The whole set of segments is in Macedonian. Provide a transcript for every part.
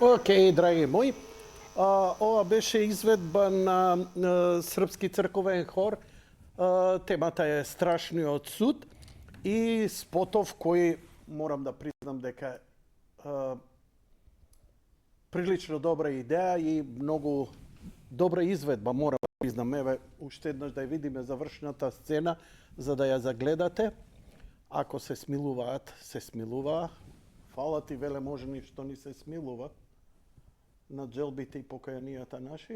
Океј, драги мои, ова беше изведба на Српски црковен хор. Темата е Страшниот суд и спотов кој морам да признам дека прилично добра идеја и многу добра изведба, морам да признам. Еве, уште еднаш да ја видиме завршната сцена за да ја загледате. Ако се смилуваат, се смилуваа. Фала ти, велеможни, што ни се смилува на джелбите и покајанијата наши.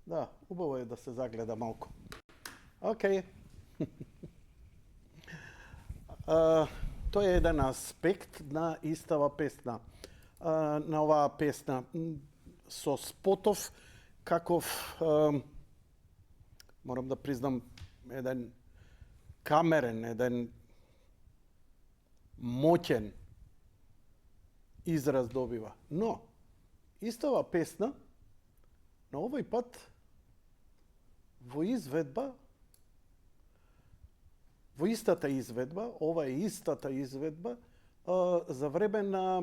Да, убаво е да се загледа малку. Океј. Тој е еден аспект на истава песна. На оваа песна со спотов каков морам да признам еден камерен, еден моќен израз добива. Но, истава песна, на овој пат, во изведба, во истата изведба, ова е истата изведба, за време на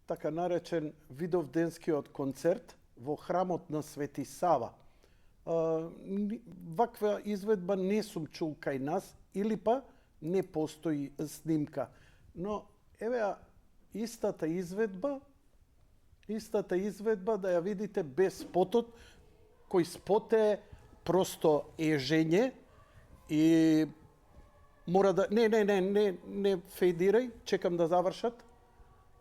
така наречен Видовденскиот концерт во храмот на Свети Сава. Ваква изведба не сум чул кај нас, или па не постои снимка. Но, еве истата изведба да ја видите без спотот, кој спот е просто ежење и мора да... Не фейдирај, чекам да завршат.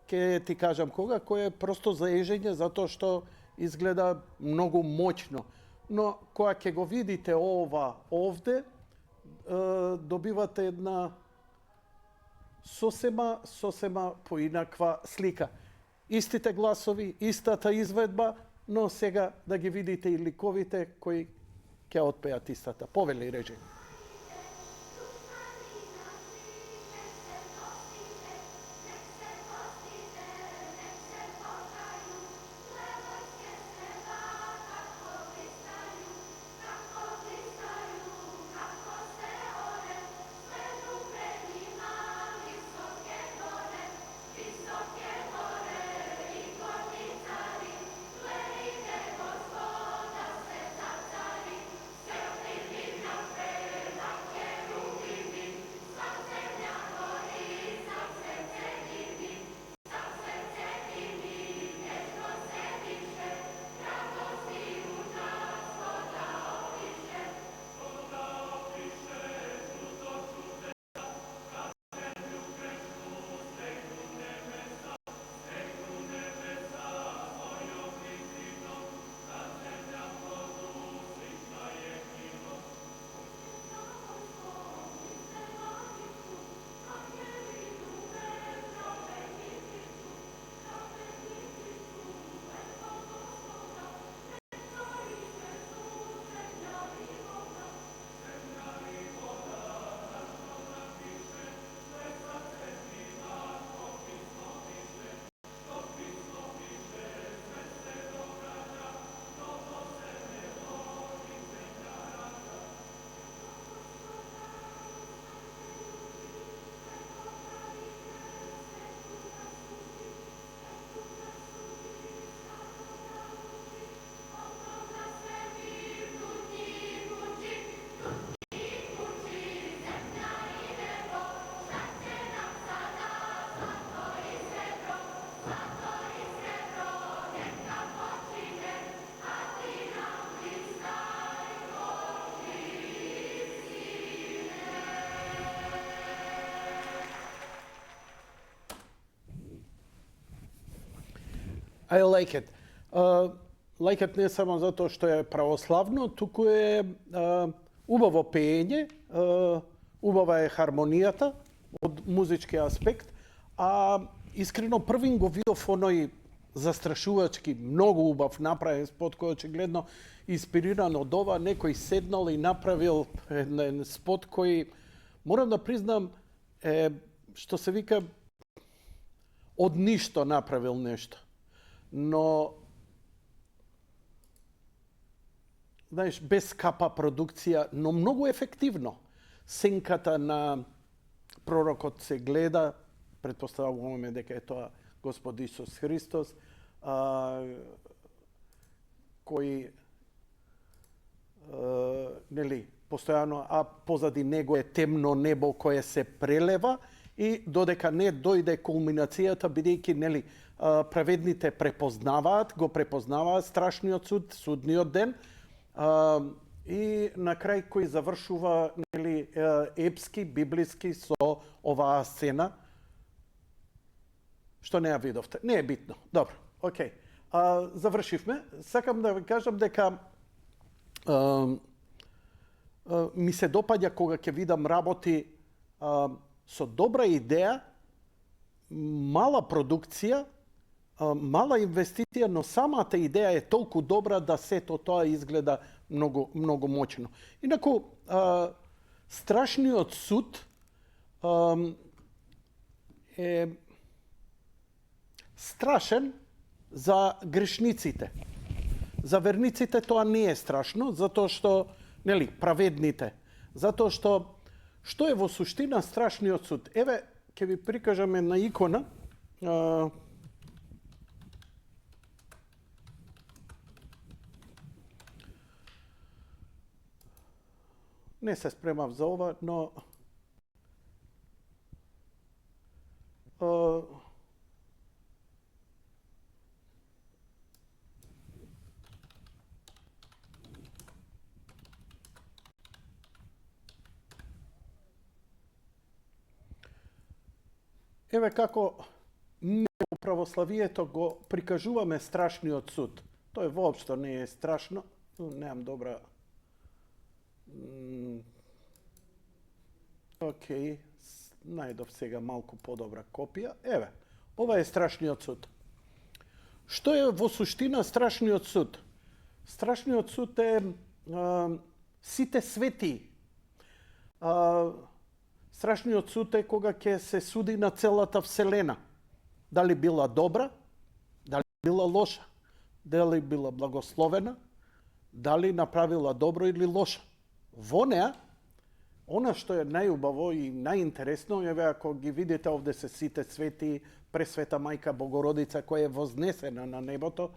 Ке ти кажам кога, кој е просто за ежење, затоа што изгледа многу моќно. Но кога ќе го видите ова овде, добивате една сосема поинаква слика. Истите гласови, истата изведба, но сега да ги видите и ликовите кои ќе отпеат истата. Повели, режи. I like it. Like it не само затоа што е православно, туку е убаво пеење, убава е хармонијата од музички аспект, а искрено првин го видов оној застрашувачки, многу убав направен спот кој очигледно инспириран од ова, некој седнал и направил еден спот кој морам да признам што се вика од ништо направил нешто. Но знаеш, без капа продукција, но многу ефективно. Сенката на пророкот се гледа, претпоставуваме дека е тоа Господ Исус Христос, кој нели постојано, а позади него е темно небо кое се прелева и додека не дојде кулминацијата, бидејќи нели праведните го препознаваат страшниот суд, судниот ден, и на крај кој завршува нели епски, библиски со оваа сцена. Што не ја видовте? Не е битно. Добро, окей. Завршивме. Сакам да ви кажам дека ми се допаѓа кога ќе видам работи со добра идеја, мала продукција, мала инвестиција, но самата идеја е толку добра да сето тоа изгледа многу, многу моќно. Инаку, страшниот суд е страшен за грешниците. За верниците тоа не е страшно, затоа што, нели, праведните, затоа што е во суштина страшниот суд. Еве, ќе ви прикажам една икона. Не се спремав за ова, но еве како ние во православието го прикажуваме страшниот суд. Тоа воопшто не е страшно. Немам добра... Океј, најдов сега малку подобра копија. Еве, ова е страшниот суд. Што е во суштина страшниот суд? Страшниот суд е сите свети. Страшниот суд е кога ќе се суди на целата вселена. Дали била добра, дали била лоша, дали била благословена, дали направила добро или лоша. Во неа, она што е најубаво и најинтересно, еве ако ги видите овде се сите свети, Пресвета Мајка Богородица која е вознесена на небото,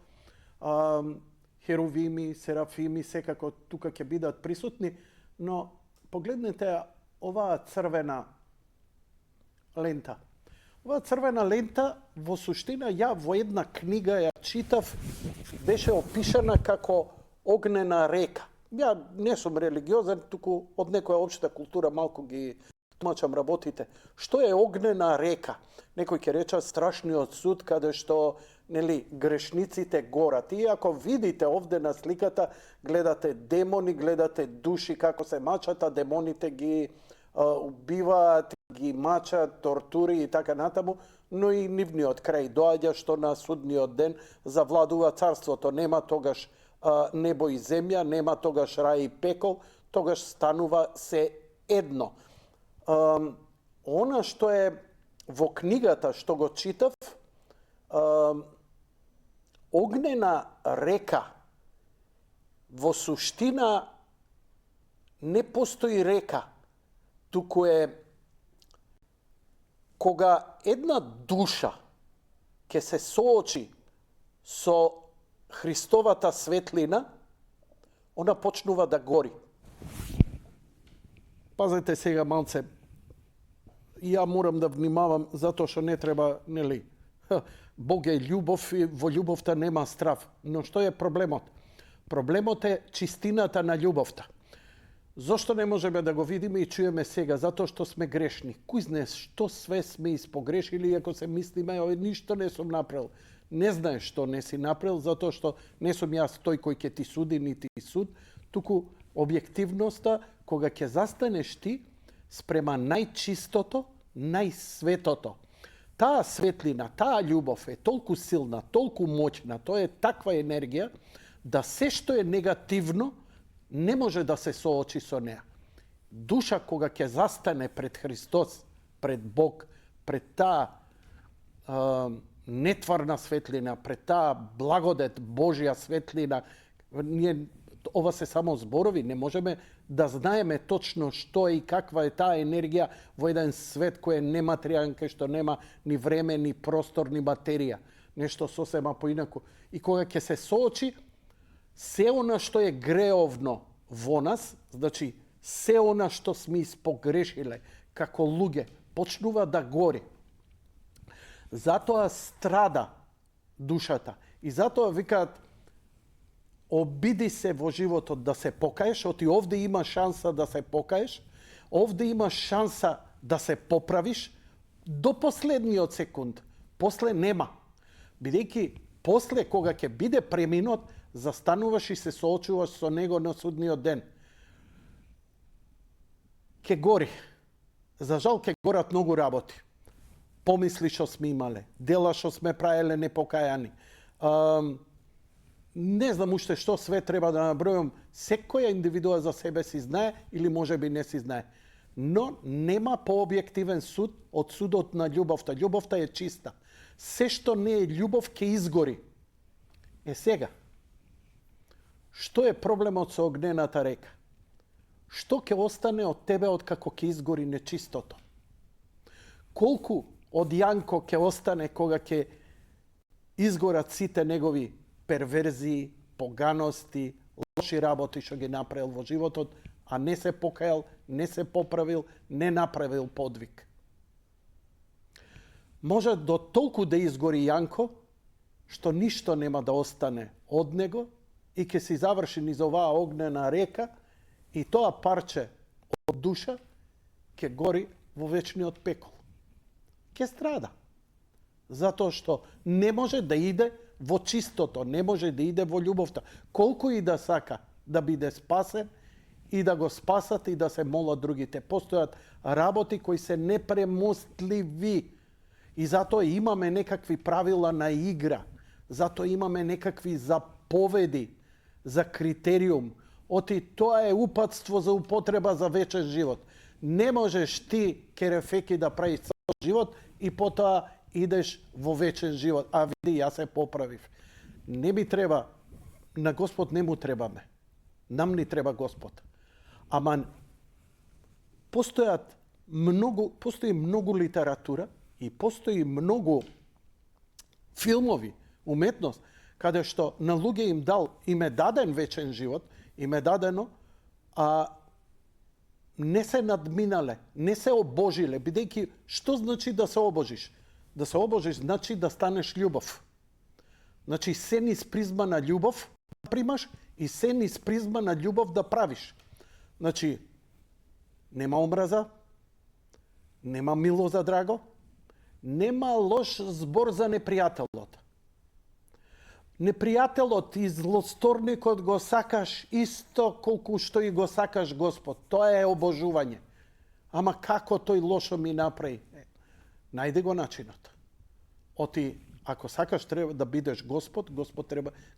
херувими, серафими, секако тука ќе бидат присутни, но погледнете оваа црвена лента. Оваа црвена лента, во суштина, ја во една книга ја читав, беше опишана како огнена река. Ја не сум религиозен, туку од некоја општа култура малку ги тумачам работите. Што е огнена река? Некој ќе рече страшниот суд каде што нели грешниците горат. И ако видите овде на сликата, гледате демони, гледате души како се мачат, а демоните ги убиваат, ги мачат, тортури и така натаму, но и нивниот крај доаѓа што на судниот ден завладува царството. Нема тогаш небо и земја, нема тогаш рај и пекол, тогаш станува се едно. Она што е во книгата што го читав, огнена река, во суштина не постои река, туку е кога една душа ќе се соочи со Христовата светлина, она почнува да гори. Пазете сега малце. Ја морам да внимавам затоа што не треба, нели, Бог е љубов и во љубовта нема страв. Но што е проблемот? Проблемот е чистината на љубовта. Зошто не можеме да го видиме и чуеме сега? Затоа што сме грешни. Кој знае што све сме испогрешили, ако се мислиме, ништо не сум направил. Не знаеш што не си направил, затоа што не сум јас тој кој ќе ти суди, нити суд, туку објективноста, кога ќе застанеш ти спрема најчистото, најсветото. Таа светлина, таа љубов е толку силна, толку моќна, тоа е таква енергија, да се што е негативно, не може да се соочи со неа. Душа кога ќе застане пред Христос, пред Бог, пред таа нетварна светлина, пред таа благодет Божја светлина, ние ова се само зборови, не можеме да знаеме точно што и каква е таа енергија во еден свет кој е нематеријален, кај што нема ни време, ни простор, ни материја. Нешто сосема поинаку. И кога ќе се соочи, се она што е греовно во нас, значи се она што сме испогрешиле како луѓе, почнува да гори. Затоа страда душата. И затоа викаат, обиди се во животот да се покаеш, оти овде има шанса да се покаеш, овде има шанса да се поправиш до последниот секунд. После нема. Бидејќи после кога ќе биде преминот, застануваш и се соочуваш со него на судниот ден. Ке гори. За жал ке горат многу работи. Помисли што сме имале, дела што сме правеле непокајани. Не знам уште што све треба да набројам. Секоја индивидуа за себе си знае или можеби не си знае. Но нема пообјективен суд од судот на љубовта. Љубовта е чиста. Се што не е љубов ќе изгори. Сега. Што е проблемот со огнената река? Што ќе остане од тебе откако ќе изгори нечистото? Колку од Јанко ќе остане кога ќе изгорат сите негови перверзии, поганости, лоши работи што ги направил во животот, а не се покајал, не се поправил, не направил подвиг. Може до толку да изгори Јанко, што ништо нема да остане од него и ќе се заврши низ оваа огнена река и тоа парче од душа ќе гори во вечниот пекол. Ќе страда. Затоа што не може да иде во чистото, не може да иде во љубовта. Колку и да сака да биде спасен и да го спасат и да се молат другите. Постојат работи кои се непремостливи. И затоа имаме некакви правила на игра. Затоа имаме некакви заповеди за критериум. Оти тоа е упатство за употреба за вечен живот. Не можеш ти керефеки да правиш цел живот и потоа идеш во вечен живот. А види, јас се поправив. Не ми треба, на Господ не му требаме. Нам ни треба Господ. Ама постои многу литература и постои многу филмови, уметност, каде што на луѓе им е даден вечен живот, им е дадено, а не се надминале, не се обожиле, бидејќи што значи да се обожиш? Да се обожиш значи да станеш љубов. Значи се низ призма на љубов да примаш и се низ призма на љубов да правиш. Значи, нема омраза, нема мило за драго, нема лош збор за непријателот. Непријателот и злосторникот го сакаш исто колку што и го сакаш Господ. Тоа е обожување. Ама како тој лошо ми направи? Најди го начинот. Оти, ако сакаш треба да бидеш Господ,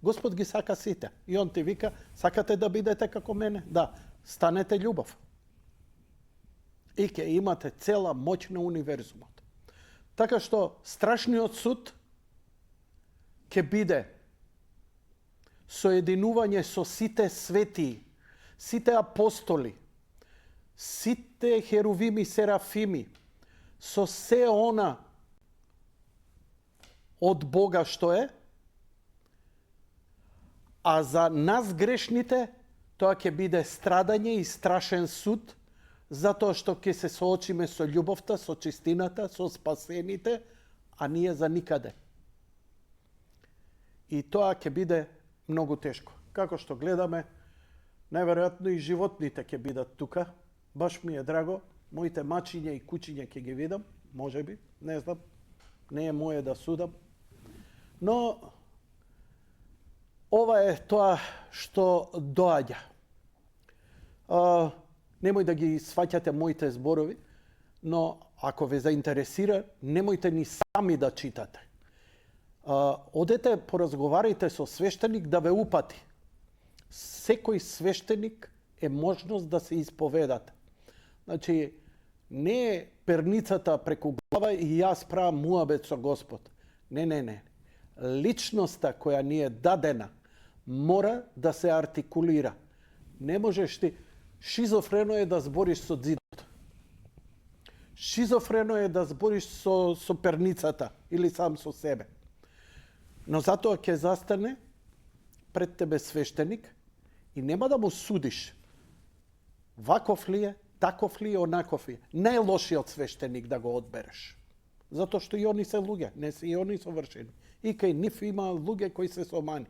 Господ ги сака сите. И он ти вика, сакате да бидете како мене? Да, станете љубов. И ќе имате цела моќ на универзумот. Така што страшниот суд ќе биде соединување со сите светии, сите апостоли, сите херувими, серафими, со се она од Бога што е, а за нас грешните тоа ќе биде страдање и страшен суд, затоа што ќе се соочиме со љубовта, со чистината, со спасените, а ние за никаде. И тоа ќе биде многу тешко. Како што гледаме, најверојатно и животните ќе бидат тука. Баш ми е драго, моите мачиња и кучиња ќе ги видам, можеби, не знам, не е моје да судам. Но ова е тоа што доаѓа. Немој да ги сваќате моите зборови, но ако ве заинтересира, немојте ни сами да читате. Одете, поразговарайте со свештеник да ве упати. Секој свештеник е можност да се исповедате. Значи, не е перницата преку глава и јас правам муабет со Господ. Не. Личноста која ни е дадена мора да се артикулира. Не можеш ти... Шизофрено е да збориш со зидот. Шизофрено е да збориш со перницата или сам со себе. Но затоа ќе застане пред тебе свештеник и нема да му судиш. Ваков ли е, таков ли е, онаков ли е. Најлошиот свештеник да го одбереш. Затоа што и они се луѓе, не се и они совршени. И кај нив има луѓе кои се сомани.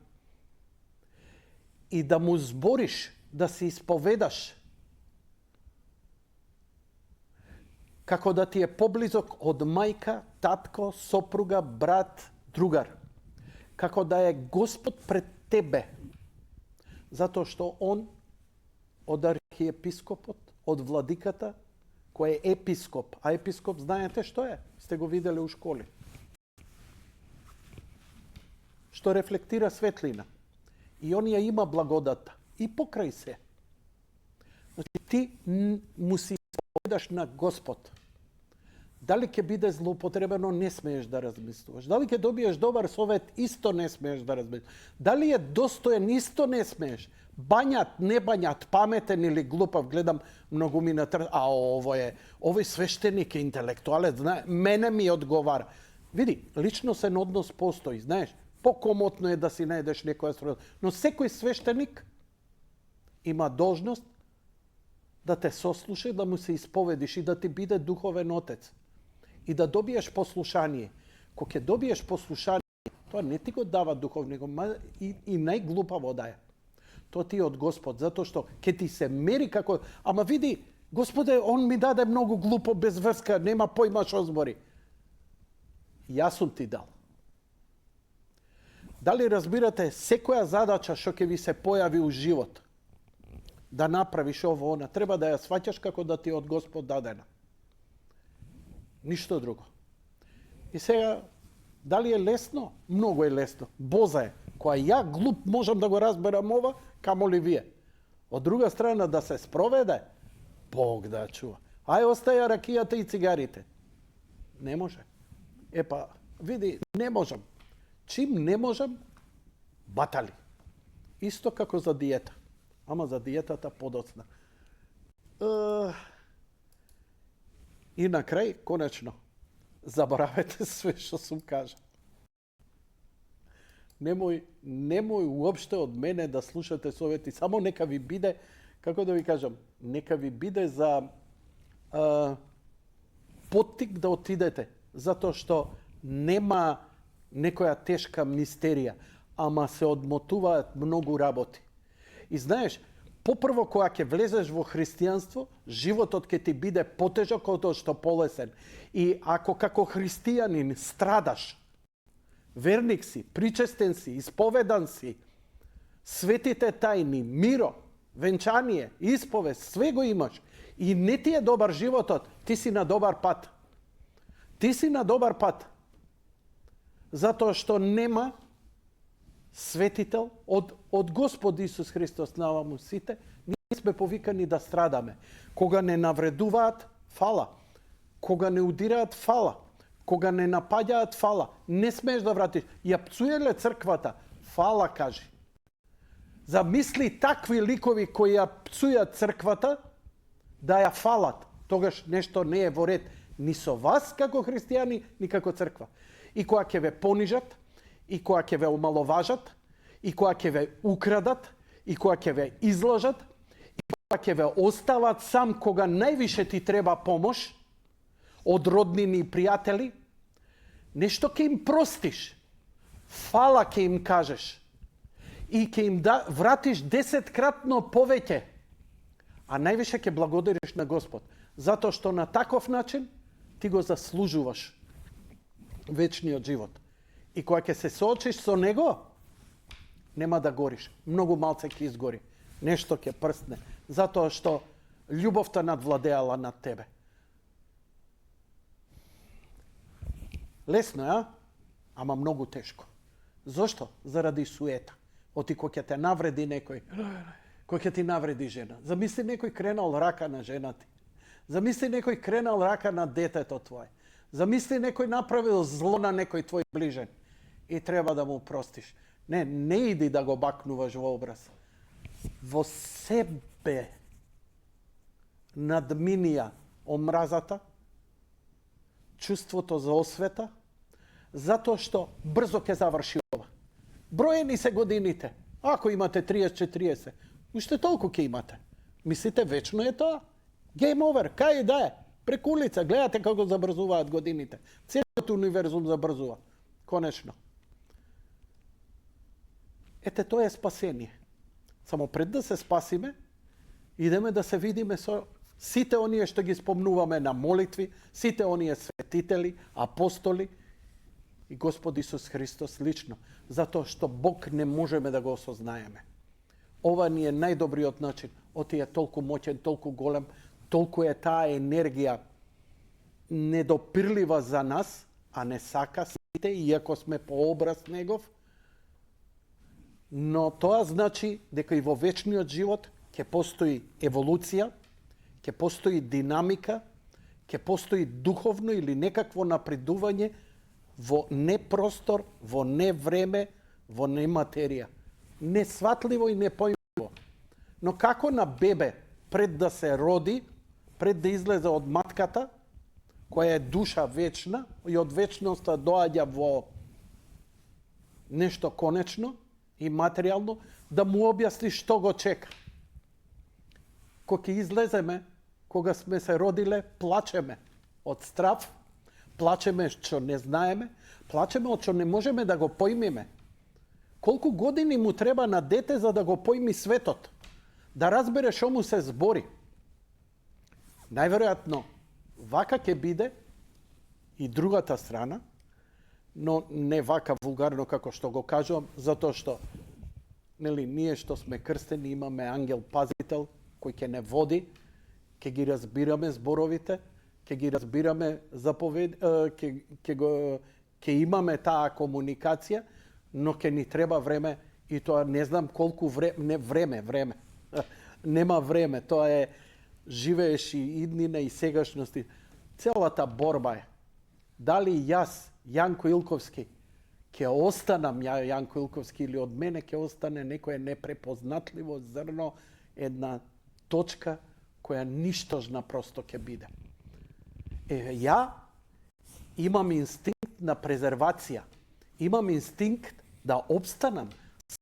И да му збориш, да се исповедаш, како да ти е поблизок од мајка, татко, сопруга, брат, другар. Како да е Господ пред тебе. Затоа што он од архиепископот, од владиката, кој е епископ. А епископ знаете што е? Сте го виделе у школи. Што рефлектира светлина. И он ја има благодата. И покрај се. Значи ти му си исповедаш на Господ. Дали ќе биде злоупотребено, не смееш да размислуваш. Дали ќе добиеш добар совет, исто не смееш да размислуваш. Дали е достоен, исто не смееш. Бањат, не бањат, паметен или глупав, гледам многу ми овој свештеник е интелектуалец, знае, мене ми одговара. Види, личносен однос постои, знаеш, покомотно е да си најдеш некоја сродна. Но секој свештеник има должност да те сослуша, да му се исповедиш и да ти биде духовен отец. И да добиеш послушание. Кога ќе добиеш послушание, тоа не ти го дава духовниот, и најглупаво да е. Тоа ти е од Господ, затоа што ќе ти се мери како... Ама види, Господе, он ми даде многу глупо, без врска, нема појма што збори. Јас сум ти дал. Дали разбирате, секоја задача што ќе ви се појави у живот, да направиш ово, она, треба да ја сваќаш како да ти е од Господ дадена. Ништо друго. И сега, дали е лесно? Многу е лесно. Боза е. Која ја глуп можам да го разберам ова, камо ли вие. Од друга страна да се спроведе, Бог да чува. Ај остаја ракијата и цигарите. Не може. Епа, види, не можам. Чим не можам, батали. Исто како за диета. Ама за диетата подоцна. И на крај, конечно, заборавете све што сум кажа. Немој уопште од мене да слушате совети, само нека ви биде, како да ви кажам, нека ви биде за поттик да отидете, затоа што нема некоја тешка мистерија, ама се одмотуваат многу работи. И знаеш, попрво кога ќе влезеш во христијанство, животот ќе ти биде потежок од тоа што полесен. И ако како христијанин страдаш, верник си, причестен си, исповедан си, светите тајни, миро, венчание, исповест, све го имаш и не ти е добар животот, ти си на добар пат. Ти си на добар пат. Затоа што нема светител од Господ Исус Христос наваму сите, ние сме повикани да страдаме. Кога не навредуваат, фала. Кога не удираат, фала. Кога не напаѓаат, фала. Не смееш да вратиш. Ја пцуеле црквата, фала кажи. Замисли такви ликови кои ја пцујат црквата, да ја фалат. Тогаш нешто не е во ред ни со вас како христијани, ни како црква. И кога ќе ве понижат, и кога ќе ве омаловажат, и кога ќе ве украдат, и кога ќе ве излажат, и кога ќе ве остават сам кога највише ти треба помош, од роднини и пријатели, нешто ќе им простиш, фала ќе им кажеш и ќе им вратиш 10-кратно повеќе, а највише ќе благодариш на Господ, затоа што на таков начин ти го заслужуваш вечниот живот. И кога ќе се соочиш со него, нема да гориш. Многу малце ќе изгори. Нешто ќе прсне. Затоа што љубовта надвладеала над тебе. Лесно е, ама многу тешко. Зошто? Заради суета. Оти кој ќе те навреди некој, кој ќе ти навреди жена. Замисли некој кренал рака на жена ти. Замисли некој кренал рака на детето твое. Замисли некој направил зло на некој твој ближен. И треба да му простиш. Не иди да го бакнуваш во образ. Во себе надминија омразата, чувството за освета, затоа што брзо ќе заврши ова. Броени се годините. Ако имате 30-40, уште толку ќе имате. Мислите, вечно е тоа? Game over, кај да е? Преку улица, гледате како забрзуваат годините. Целиот универзум забрзува. Конечно. Ете, тоа е спасение. Само пред да се спасиме, идеме да се видиме со сите оние што ги спомнуваме на молитви, сите оние светители, апостоли и Господ Исус Христос лично, затоа што Бог не можеме да го осознаеме. Ова ни е најдобриот начин. Оти е толку моќен, толку голем, толку е таа енергија недопирлива за нас, а не сака сите, иако сме по образ негов. Но тоа значи дека и во вечниот живот ќе постои еволуција, ќе постои динамика, ќе постои духовно или некакво напредување во непростор, во невреме, во нематерија. Несватливо и непојмливо. Но како на бебе пред да се роди, пред да излезе од матката, која е душа вечна и од вечноста доаѓа во нешто конечно и материјално, да му објасни што го чека. Кога ќе излеземе, кога сме се родиле, плачеме од страв, плачеме што не знаеме, плачеме од што не можеме да го појмиме. Колку години му треба на дете за да го појми светот, да разбере што му се збори. Најверојатно, вака ќе биде и другата страна, но не вака вулгарно како што го кажувам, затоа што ние што сме крстени имаме ангел пазител кој ќе не води, ќе ги разбираме зборовите, ќе ги разбираме ќе имаме таа комуникација, но ќе ни треба време и тоа не знам колку време. Нема време, тоа е живееш и иднина и сегашности. Целата борба е дали јас, Јанко Илковски, ќе останам Јанко Илковски или од мене ќе остане некое непрепознатливо зрно, една точка која ништожна просто ќе биде. Ја имам инстинкт на презервација. Имам инстинкт да обстанам.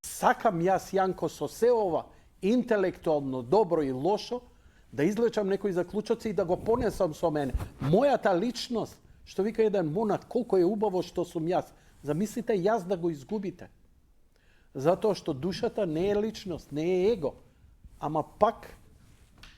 Сакам јас, Јанко, со се ова интелектуално, добро и лошо, да излечам некои заклучоци и да го понесам со мене. Мојата личност, што вика еден монах, колко е убаво што сум јас. Замислите јас да го изгубите. Затоа што душата не е личност, не е его, ама пак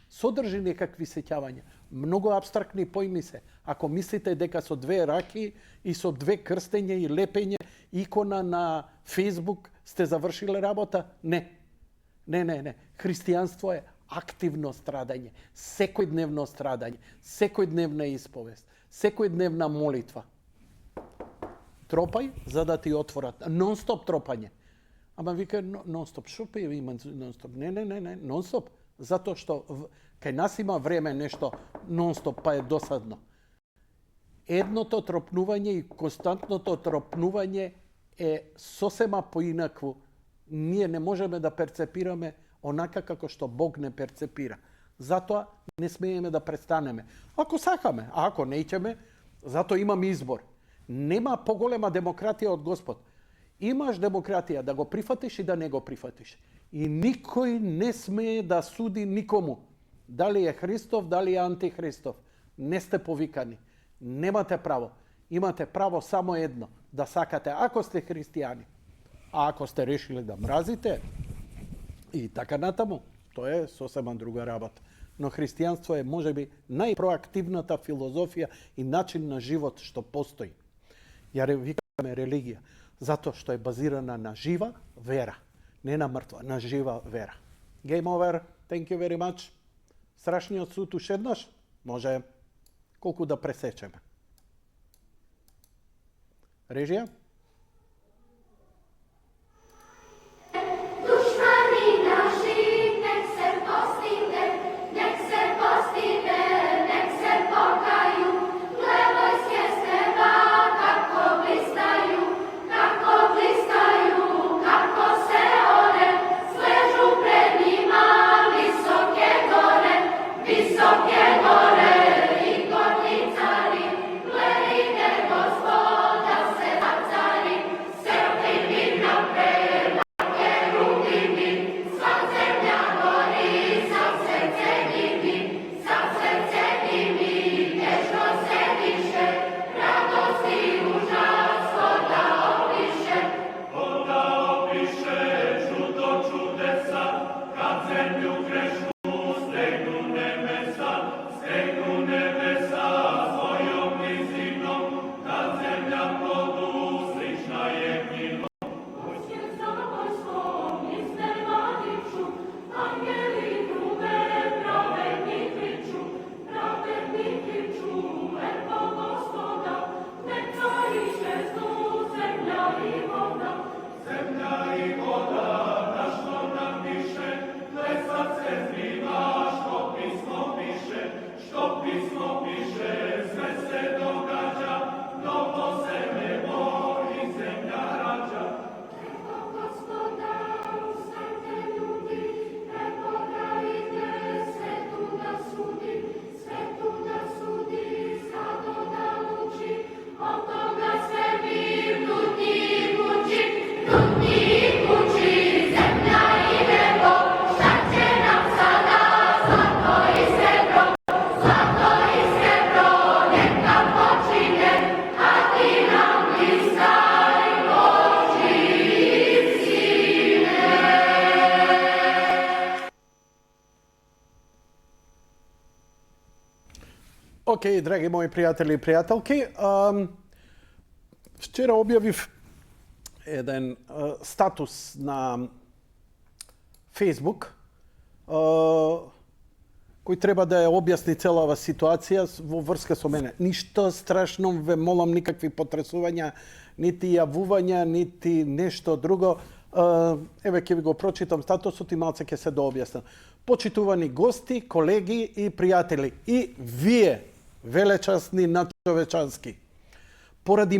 содржи некакви сеќавања. Многу абстрактни појми се. Ако мислите дека со две раки и со две крстења и лепење икона на Фейсбук сте завршиле работа, не. Не. Христијанство е активно страдање, секојдневно страдање, секојдневна исповест, секојдневна молитва. Тропај за да ти отворат. Нон-стоп тропање. Ама вика нон-стоп. Шо па има нон-стоп? Не. Нон-стоп. Затоа што кај нас има време нешто нон-стоп, па е досадно. Едното тропнување и константното тропнување е сосема поинакво. Ние не можеме да перцепираме онака како што Бог не перцепира. Затоа не смееме да престанеме. Ако сакаме, а ако неќеме, затоа имаме избор. Нема поголема демократија од Господ. Имаш демократија да го прифатиш и да не го прифатиш. И никој не смее да суди никому. Дали е Христов, дали е антихристов. Не сте повикани. Немате право. Имате право само едно. Да сакате, ако сте христијани. А ако сте решили да мразите, и така натаму, тоа е сосема друга работа. Но христијанство е можеби најпроактивната филозофија и начин на живот што постои. Ја викаме религија, затоа што е базирана на жива вера, не на мртва, на жива вера. Game over, thank you very much. Страшниот суд уште еднаш, може колку да пресечеме. Режија? Visoke Окей, драги мои пријатели и пријателки, вчера објавив еден статус на Facebook, кој треба да ја објасни цела ова ситуација во врска со мене. Ништо страшно, ве молам, никакви потресувања, нити јавувања, нити нешто друго. Еве ќе ви го прочитам статусот и малце ќе се дообјаснам. Почитувани гости, колеги и пријатели, и вие, величасни надчовечански. Поради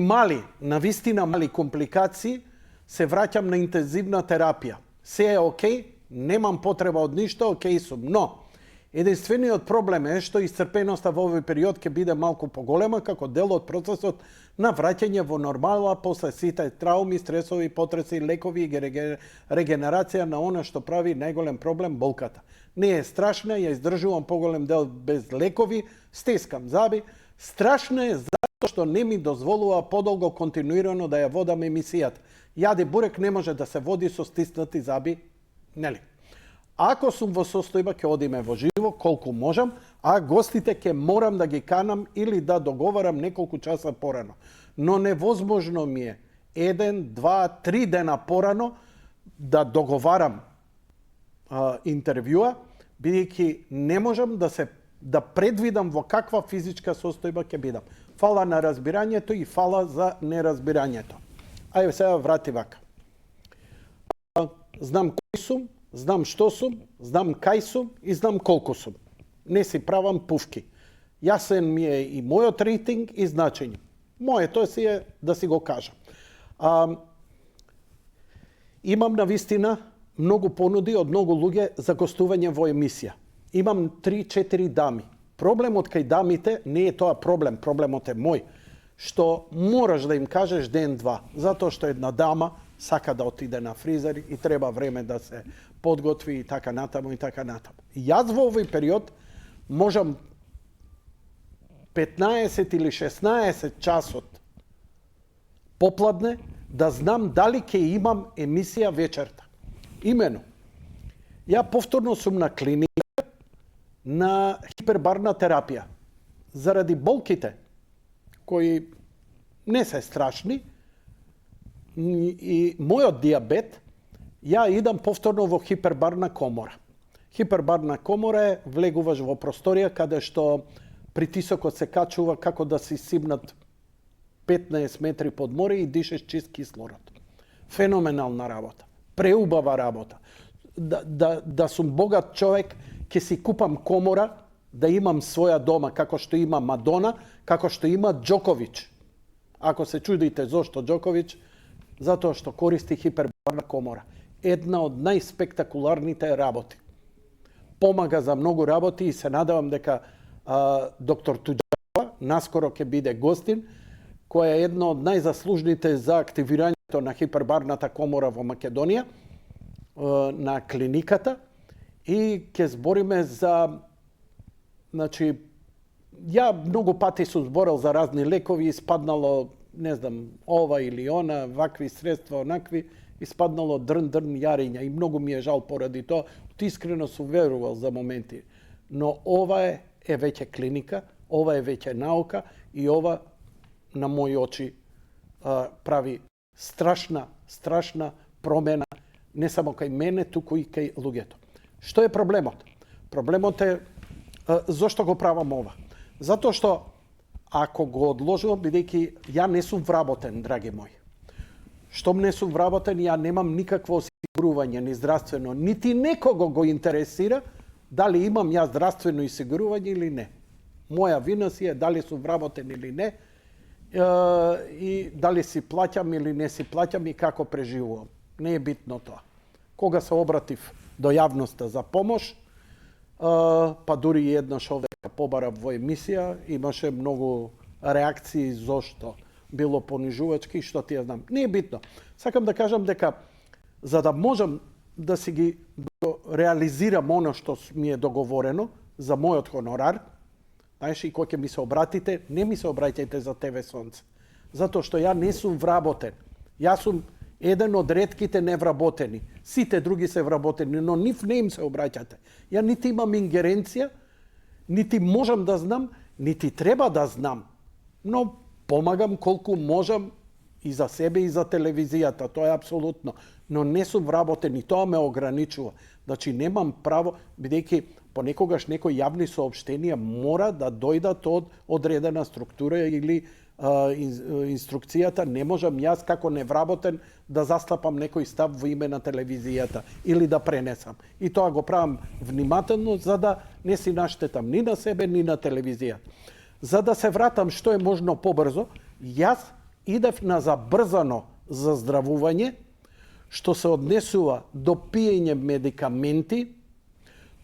навистина мали компликации, се враќам на интензивна терапија. Се е окей, немам потреба од ништо, окей сум. Но, единствениот проблем е што исцрпеноста во овој период ќе биде малку поголема како дел од процесот на враќање во нормала после сите трауми, стресови, потреси, лекови и регенерација на она што прави најголем проблем болката. Не е страшна, ја издржувам поголем дел без лекови, стискам заби. Страшна е затоа што не ми дозволува подолго континуирано да ја водам емисијата. Јаде бурек не може да се води со стиснати заби, нели? Ако сум во состојба, ќе одиме во живо, колку можам, а гостите ќе морам да ги канам или да договарам неколку часа порано. Но невозможно ми е 1, 2, 3 дена порано да договарам интервјуа, бидејќи не можам да предвидам во каква физичка состојба ќе бидам. Фала на разбирањето и фала за неразбирањето. Ајде сега врати вака. Знам кој сум, знам што сум, знам кај сум и знам колку сум. Не си правам пувки. Јасен ми е и мојот рейтинг и значење. Моето си е да си го кажам. Имам навистина многу понуди од многу луѓе за гостување во емисија. Имам 3-4 дами. Проблемот кај дамите не е тоа проблем, проблемот е мој. Што мораш да им кажеш ден-два, затоа што една дама сака да отиде на фризер и треба време да се подготви и така натаму и така натаму. Јас во овој период можам 15 или 16 часот попладне да знам дали ќе имам емисија вечерта. Имено, ја повторно сум на клиника на хипербарна терапија. Заради болките, кои не се страшни, и мојот диабет, ја идам повторно во хипербарна комора. Хипербарна комора е влегуваш во просторија каде што притисокот се качува како да си сибнат 15 метри под море и дишеш чист кислород. Феноменална работа. Преубава работа. Да сум богат човек, ќе си купам комора, да имам своја дома, како што има Мадона, како што има Џоковиќ. Ако се чудите зошто Џоковиќ, затоа што користи хипербарна комора. Една од најспектакуларните работи. Помага за многу работи и се надевам дека доктор Туџава наскоро ќе биде гостин, која е една од најзаслужните за активирањето на хипербарната комора во Македонија, на клиниката, и ќе збориме за... Значи, ја многу пати сум зборел за разни лекови, испаднало, не знам, ова или она, вакви средства, онакви, испаднало дрн јариња и многу ми е жал поради тоа. Искрено сум верувал за моменти. Но ова е веќе клиника, ова е веќе наука и ова на мои очи прави страшна промена не само кај мене, туку и кај луѓето. Што е проблемот? Проблемот е зошто го правам ова? Затоа што ако го одложувам, бидејќи ја не сум вработен, драги мои. Штом не сум вработен, ја немам никакво осигурување, ни здравствено, нити некого го интересира дали имам ја здравствено осигурување или не. Моја вина си е дали сум вработен или не, и дали си плаќам или не си плаќам и како преживувам. Не е битно тоа. Кога се обратив до јавноста за помош, па дури и еднаш овде побарав во емисија, имаше многу реакции зошто било понижувачки, што ти ја знам. Не е битно. Сакам да кажам дека за да можам да си ги реализирам оно што ми е договорено за мојот хонорар, знаеш, и кога ќе ми се обратите, не ми се обраќајте за ТВ Сонце. Затоа што ја не сум вработен. Јас сум еден од ретките невработени. Сите други се вработени, но нив не им се обраќате. Ја нити имам ингеренција, нити можам да знам niti treba da znam, но помагам колку можам и за себе и за телевизијата, тоа е апсолутно. Но не сум вработен и тоа ме ограничува. Значи немам право, бидејќи понекогаш некои јавни соопштенија мора да дојдат од одредена структура или инструкцијата. Не можам јас како невработен да застапам некој став во име на телевизијата или да пренесам. И тоа го правам внимателно за да не си наштетам ни на себе, ни на телевизијата. За да се вратам што е можно побрзо, јас идев на забрзано заздравување, што се однесува до пиење медикаменти,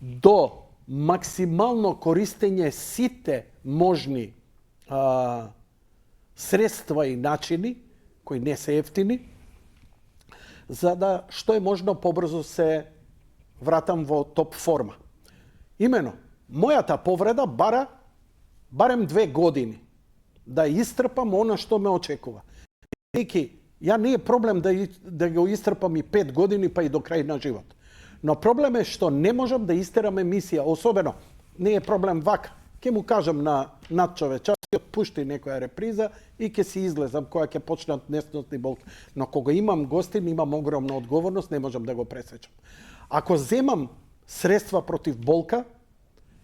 до максимално користење сите можни средства и начини, кои не се ефтини, за да што е можно побрзо се вратам во топ форма. Имено, мојата повреда бара барем 2 години да истрпам она што ме очекува. Ја не е проблем да го истрпам и 5 години па и до крај на живот. Но проблем е што не можам да истерам емисија, особено не е проблем вака. Ке му кажам на надчовеча, ќе отпушти некоја реприза и ќе си излезам кога ќе почнат несносни болки. Но кога имам гостин, имам огромна одговорност, не можам да го пресечам. Ако земам средства против болка,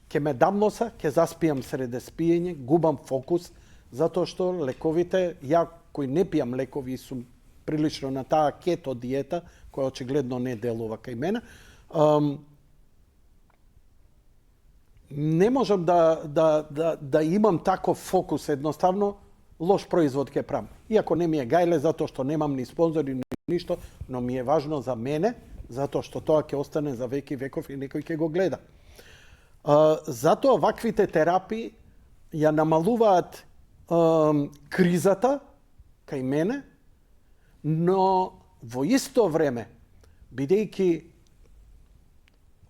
ќе ме дамноса, ќе заспијам среде спиење, губам фокус, затоа што лековите, ја кој не пијам лекови и сум прилично на таа кето диета, која очигледно не делува кај мене, не можам да имам таков фокус, едноставно лош производ ќе правам. Иако не ми е гајле, затоа што немам ни спонзори, ни ништо, но ми е важно за мене, затоа што тоа ќе остане за веки веков и некој ќе го гледа. Затоа ваквите терапии ја намалуваат кризата кај мене, но во исто време, бидејќи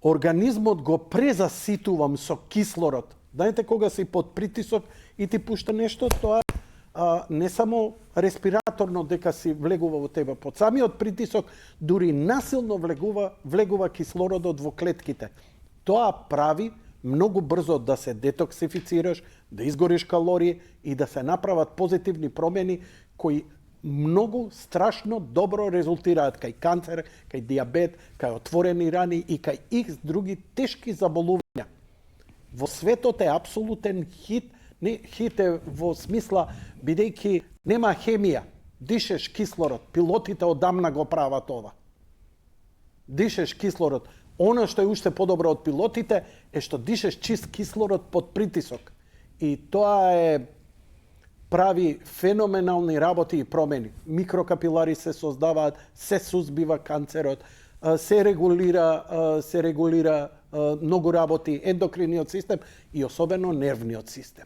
организмот го презаситувам со кислород. Знаете, кога си под притисок и ти пушта нешто, тоа не само респираторно дека си влегува во тебе, под самиот притисок дури насилно влегува кислородот во клетките. Тоа прави многу брзо да се детоксифицираш, да изгориш калории и да се направат позитивни промени кои многу страшно добро резултираат кај канцер, кај диабет, кај отворени рани и кај икс други тешки заболувања. Во светот е апсолутен хит, не хит е во смисла бидејќи нема хемија, дишеш кислород, пилотите одамна го прават ова. Дишеш кислород. Она што е уште подобро од пилотите е што дишеш чист кислород под притисок. И тоа прави феноменални работи и промени. Микрокапилари се создаваат, се сузбива канцерот, се регулира многу работи, ендокриниот систем и особено нервниот систем.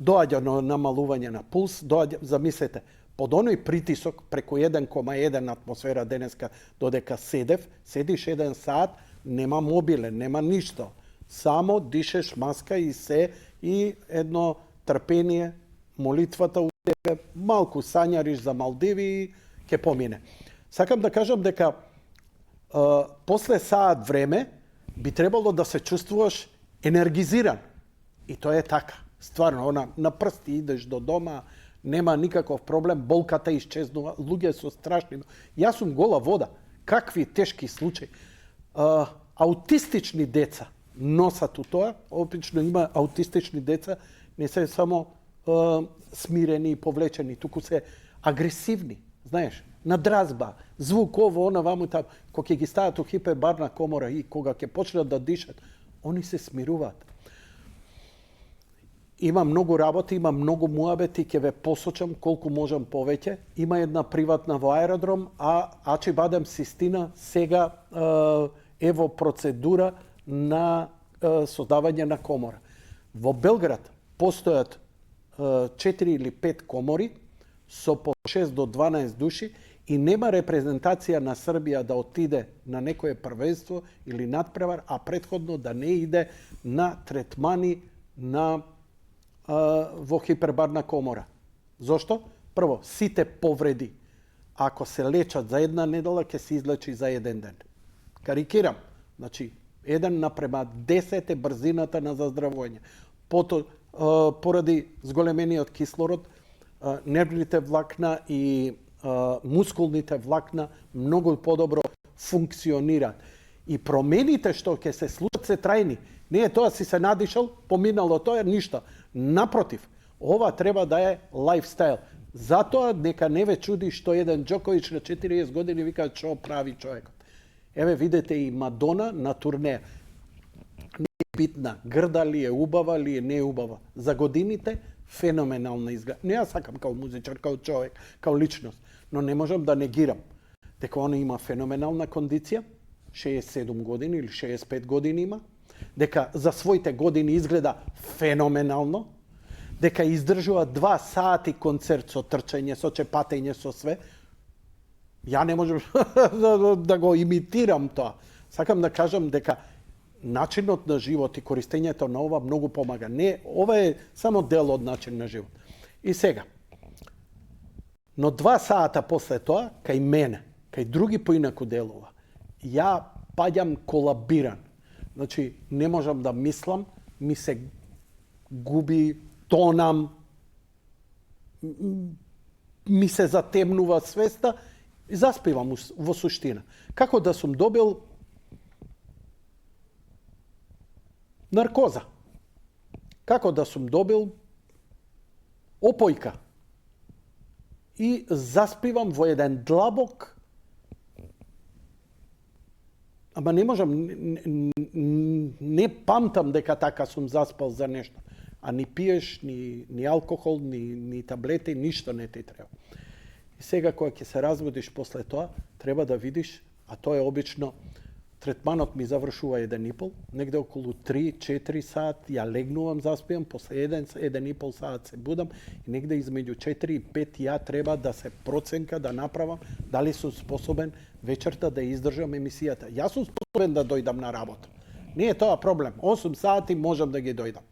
Доаѓа на намалување на пулс, замислете, под оној притисок преку 1,1 атмосфера денеска додека седиш 1 сат, нема мобилен, нема ништо. Само дишеш маска и едно трпение, молитвата у тебе, малку сањариш за Малдиви и ќе помине. Сакам да кажам дека после саат време би требало да се чувствуваш енергизиран. И тоа е така. Стварно, на прсти идеш до дома, нема никаков проблем, болката исчезнува, луѓе со страшни. Јас сум гола вода. Какви тешки случаи. Аутистични деца носат у тоа, обично има аутистични деца, не се само смирени и повлечени, туку се агресивни, знаеш, надразба, звук ово, она ваму таму, кога ќе ги стават у хипербарна комора и кога ќе почнат да дишат, они се смируваат. Има многу работи, има многу муабети, ќе ве посочам колку можам повеќе. Има една приватна во аеродром, Ачи Бадем Систина сега во процедура на создавање на комора. Во Белград постојат 4 или 5 комори со по 6 до 12 души и нема репрезентација на Србија да отиде на некое првенство или надпревар, а претходно да не иде на третмани во хипербарна комора. Зошто? Прво, сите повреди, ако се лечат за една недела, ќе се излечи за еден ден. Карикирам. Значи, 1:10 е брзината на заздравување. поради зголемениот кислород, нервните влакна и мускулните влакна многу подобро функционираат. И промените што ќе се случат се трајни. Не е тоа си се надишал, поминало тоа е ништо. Напротив, ова треба да е лайфстайл. Затоа нека не ве чуди што еден Џоковиќ на 40 години вика што прави човекот. Еве видете и Мадона на турнеја. Не е битна, грда ли е, убава ли е, не е убава. За годините феноменална изгледа. Не ја сакам као музичар, као човек, као личност, но не можам да негирам дека она има феноменална кондиција, 67 години или 65 години има, дека за своите години изгледа феноменално, дека издржува 2 сати концерт со трчање, со чепатење, со све. Ја не можам да го имитирам тоа. Сакам да кажам дека начинот на живот и користењето на ова многу помага. Не, ова е само дел од начин на живот. И сега, но 2 сата после тоа, кај мене, кај други поинаку делува, ја паѓам колабиран. Значи, не можам да мислам, ми се губи, тонам, ми се затемнува свеста и заспивам во суштина. Како да сум добил наркоза. Како да сум добил опојка. И заспивам во еден длабок. Ама не можам, не памтам дека така сум заспал за нешто. А ни пиеш, ни алкохол, ни таблети, ништо не ти треба. И сега кога ќе се разбудиш после тоа, треба да видиш, а тоа е обично, третманот ми завршува 1,5, негде околу 3-4 сат, ја легнувам, заспиам, после 1,5 сат се будам и негде измеѓу 4 и 5 ја треба да се проценка, да направам, дали сум способен вечерта да издржам емисијата. Јас сум способен да дојдам на работа. Не е тоа проблем. 8 сати можам да ги дојдам.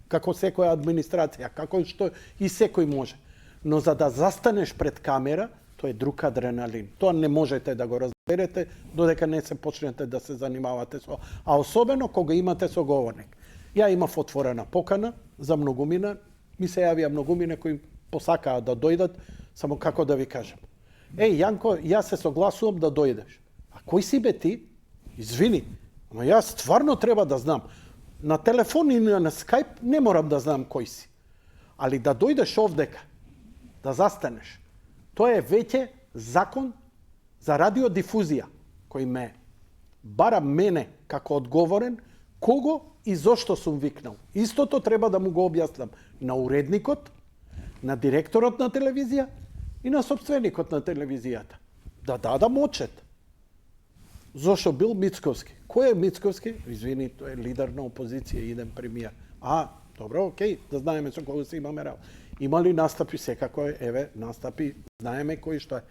Како секоја администрација, како што и секој може. Но за да застанеш пред камера, тоа е друг адреналин. Тоа не можете да го разберете додека не се почнете да се занимавате со, а особено кога имате соговорник. Ја имав отворена покана за многумина, ми се јавија многумина кои посакаа да дојдат, само како да ви кажам. Еј, Јанко, јас се согласувам да дојдеш. А кој си бе ти? Извини, ама јас стварно треба да знам. На телефон или на скайп не морам да знам кој си. Али да дојдеш овдека, да застанеш, тоа е веќе закон за радиодифузија, кој ме бара мене како одговорен, кого и зошто сум викнал. Истото треба да му го објаснам на уредникот, на директорот на телевизија и на собственикот на телевизијата. Да дадам отчет. Зошто бил Мицковски? Кој е Мицковски? Извини, тој е лидер на опозиција, иден премиер. А, добро, окей, да знаеме со кого се имаме работа. Има ли настапи? Секако е, еве, настапи, знаеме кој што е.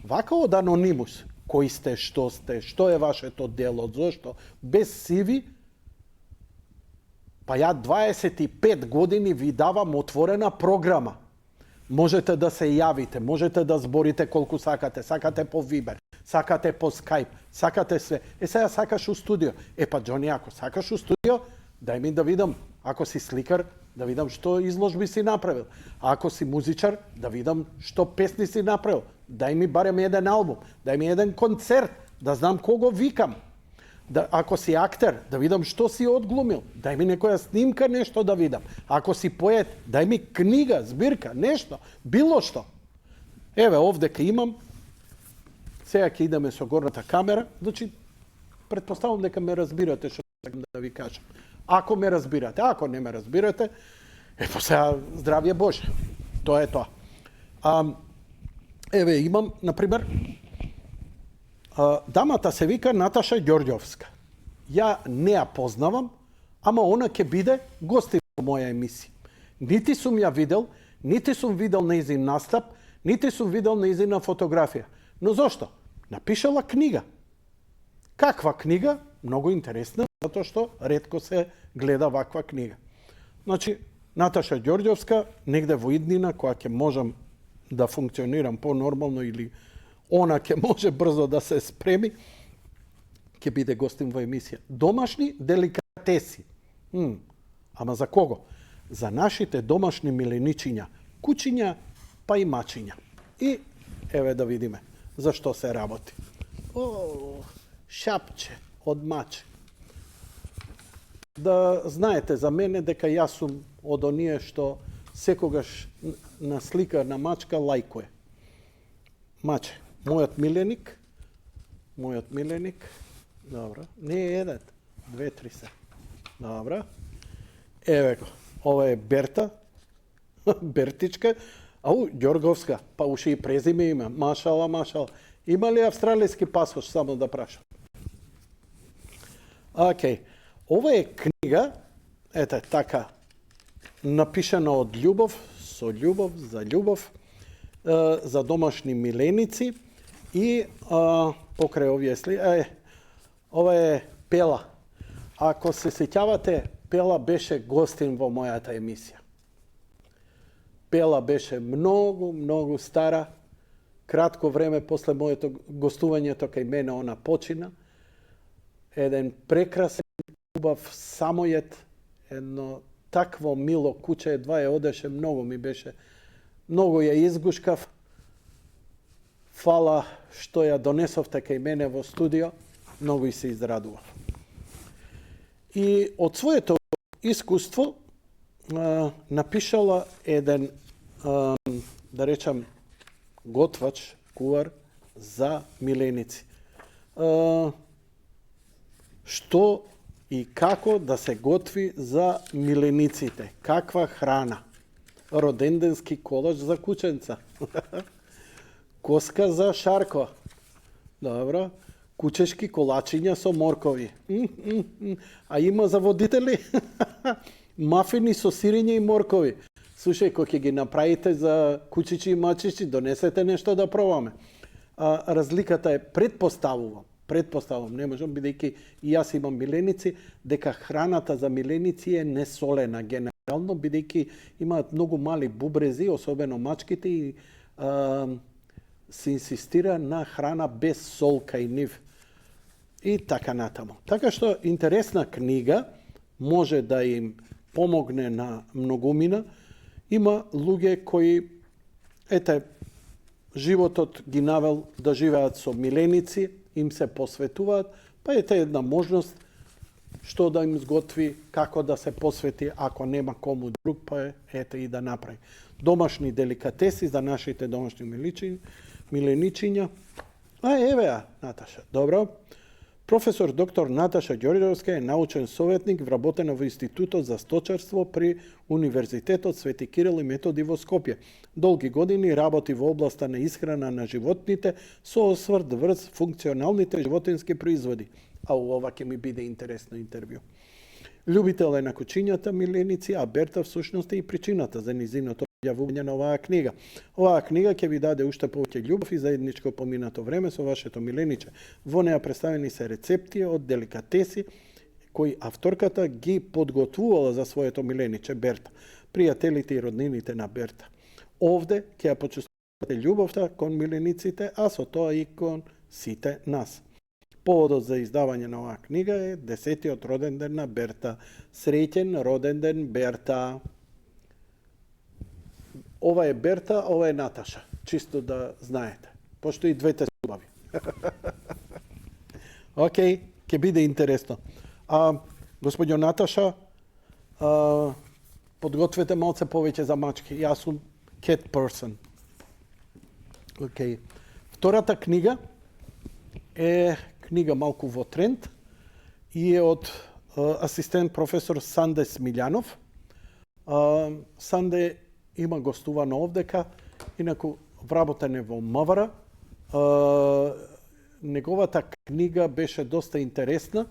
Вака од анонимус, кој сте, што е вашето дело, зошто, без CV, па ја 25 години ви давам отворена програма. Можете да се јавите, можете да зборите колку сакате, сакате по Вибер, сакате по Скайп, сакате све. Е, сега сакаш у студио. Е, па, Џони, ако сакаш у студио, дај ми да видам, ако си сликар, да видам што изложби си направил. А ако си музичар, да видам што песни си направил. Дај ми барем еден албум, дај ми еден концерт, да знам кого викам. Да, ако си актер, да видам што си одглумил. Дај ми некоја снимка, нешто да видам. Ако си поет, дај ми книга, збирка, нешто, било што. Еве, овдека имам. Сега ќе идеме со горната камера. Значи, претпоставам дека ме разбирате што сакам да ви кажам. Ако ме разбирате, ако не ме разбирате, па сега здравје Боже. Тоа е тоа. Еве имам, например, дамата се вика Наташа Ѓорѓовска. Ја не ја познавам, ама она ќе биде гостин во моја емисија. Нити сум ја видел, нити сум видел нејзин настап, нити сум видел нејзина фотографија. Но зошто? Напишала книга. Каква книга? Многу интересна, затоа што ретко се гледа ваква книга. Значи, Наташа Ѓорѓовска, негде во иднина, која ќе можам да функционирам по-нормално или она ќе може брзо да се спреми, ќе биде гостин во емисија. Домашни деликатеси. Ама за кого? za našите домашни миленичиња, кучиња, па и мачиња. И еве да видиме за што се работи. О, шапче од маче. Да знаете за мене дека јас сум од оние што секогаш на слика на мачка лајкуе. Маче, мојот миленик, добро, не е еден, 2-3 се. Добро. Еве го, ова е Берта, Бертичка, ау, Ѓорговска, па уши и презиме има, машала. Има ли австралијски пасош, само да прашам? Океј, ова е книга, ете така, напишана од љубов, со љубов, за домашни миленици и покрај овие ова е Пела. Ако се сеќавате, Пела беше гостин во мојата емисија. Пела беше многу стара. Кратко време после моето гостувањето кај мене она почина. Еден прекрасен, убав самојет, едно такво мило куче, едва ја одеше, многу ја изгушкав. Фала што ја донесовте кај мене во студио, многу и се израдував. И од своето искуство напишала еден, да речам, готвач, кувар за миленици. Што и како да се готви за милениците? Каква храна? Роденденски колаш за кученца. Коска за Шарко. Добро. Кучешки колачиња со моркови. А има за водители? Мафини со сирење и моркови. Слушај, кога ќе ги направите за кучичи и мачичи, донесете нешто да пробаме. Разликата е, предпоставувам, не можам, бидејќи и јас имам миленици, дека храната за миленици е несолена генерално, бидејќи имаат многу мали бубрези, особено мачките, и се инсистира на храна без сол кај нив. И така натаму. Така што интересна книга може да им помогне на многумина. Има луѓе кои, животот ги навел да живеат со миленици, им се посветуваат, па една можност што да им сготви, како да се посвети, ако нема кому друг, па и да направи. Домашни деликатеси за нашите домашни миленичиња. Еве ја, Наташа, добро. Професор доктор Наташа Ѓорѓовска е научен советник вработена во Институтот за сточарство при Универзитетот Свети Кирил и Методи во Скопје. Долги години работи во областа на исхрана на животните со осврт врз функционалните животински производи. Ова ќе ми биде интересно интервју. Љубител е на кучињата миленици, а Берта всушност е и причината за низиното јавување на оваа книга. Оваа книга ќе ви даде уште повеќе љубов и заедничко поминато време со вашето милениче. Во неа представени се рецепти од деликатеси кои авторката ги подготвувала за своето милениче Берта, пријателите и роднините на Берта. Овде ќе ја почувствувате љубовта кон милениците, а со тоа и кон сите нас. Поводот за издавање на оваа книга е 10-тиот роден ден на Берта. Среќен роден ден, Берта! Ова е Берта, ова е Наташа. Чисто да знаете. Пошто и двете се убави. Океј, ќе биде интересно. Господјо Наташа, подгответе малце повеќе за мачки. Јас сум cat person. Океј. Втората книга е книга малку во тренд и е од асистент професор Санде Смилјанов. Санде има гостувано овдека, инаку вработен е во МВР. Неговата книга беше доста интересна,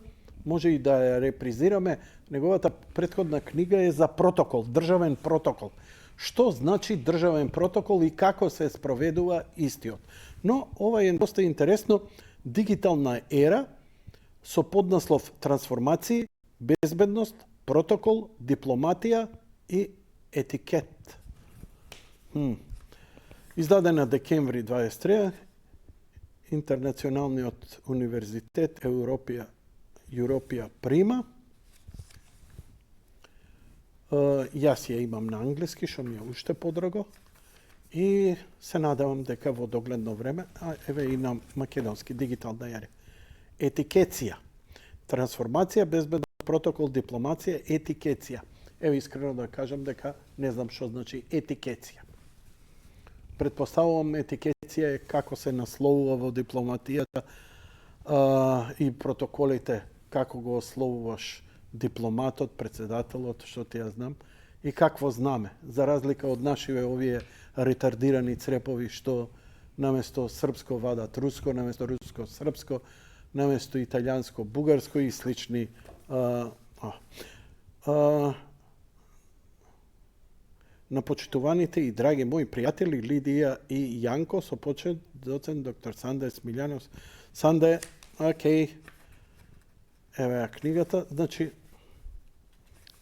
може и да ја репризираме. Неговата претходна книга е за протокол, државен протокол. Што значи државен протокол и како се спроведува истиот. Но ова е доста интересно. Дигитална ера со поднаслов трансформации, безбедност, протокол, дипломатија и етикет. Издадена декември 23, Интернационалниот универзитет Европија Прима. Јас ја имам на англиски, што ми е уште подраго. И се надевам дека во догледно време, а еве и на македонски дигитална јаре. Етикеција. Трансформација, безбедност, протокол, дипломација, етикеција. Еве искрено да кажам дека не знам што значи етикеција. Предпоставувам етикеција е како се насловува во дипломатијата и протоколите, како го ословуваш дипломатот, председателот, што ти ја знам, и какво знаме. За разлика од нашиве овие ретардирани црепови што наместо српско вадат руско, наместо руско српско, наместо италијанско бугарско и слични. На почитуваните и драги мои пријатели Лидија и Јанко, со почет доцент доктор Санде Смилјанов. Санде, окей, еве ја книгата, значи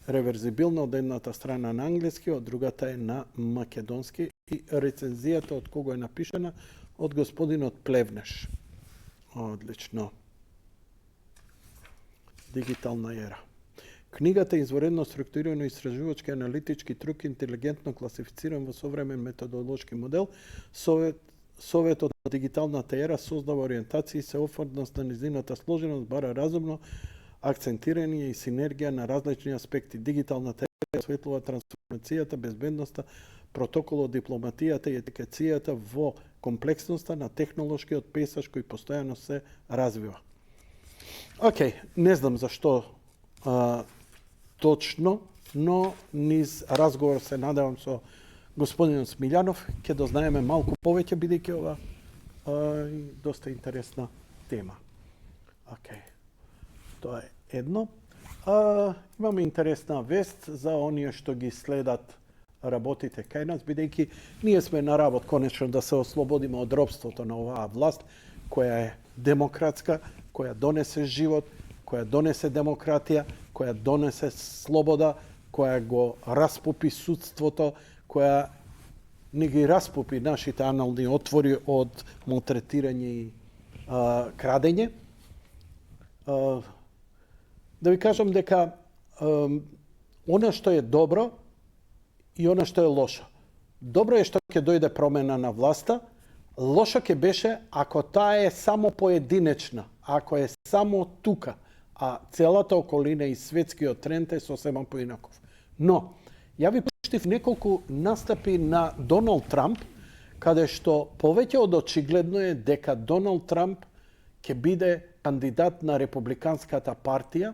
реверзибилно од едната страна на англиски, од другата е на македонски и рецензијата од кого е напишана од господинот Плевнеш. Одлично. Дигитална ера. Книгата е изворедно структурирано истражувачки аналитички трук, интелигентно класифициран во современ методолошки модел. Советот на дигиталната ера создава ориентација и сеофорност на низината сложеност, бара разумно акцентирање и синергија на различни аспекти. Дигиталната ера осветлува трансформацијата, безбедноста, протоколот, дипломатијата и етикацијата во комплексноста на технолошкиот пейсаж кој постојано се развива. Океј, не знам зашто точно, но низ разговор се надевам со господинот Смилјанов ќе дознаеме малку повеќе, бидејќи ова доста интересна тема. Океј. Тоа е едно. Имаме интересна вест за оние што ги следат работите кај нас, бидејќи ние сме на работ конечно да се ослободиме од робството на оваа власт, која е демократска, која донесе живот, која донесе демократија, која донесе слобода, која го распупи судството, која не ги распупи нашите анални отвори од малтретирање и крадење. Да ви кажам дека она што е добро и она што е лошо. Добро е што ќе дојде промена на власта, лошо ќе беше ако таа е само поединечна, ако е само тука, а целата околина и светскиот тренд е сосема поинаков. Но, ја ви пуштив неколку настапи на Доналд Трамп, каде што повеќе од очигледно е дека Доналд Трамп ќе биде кандидат на републиканската партија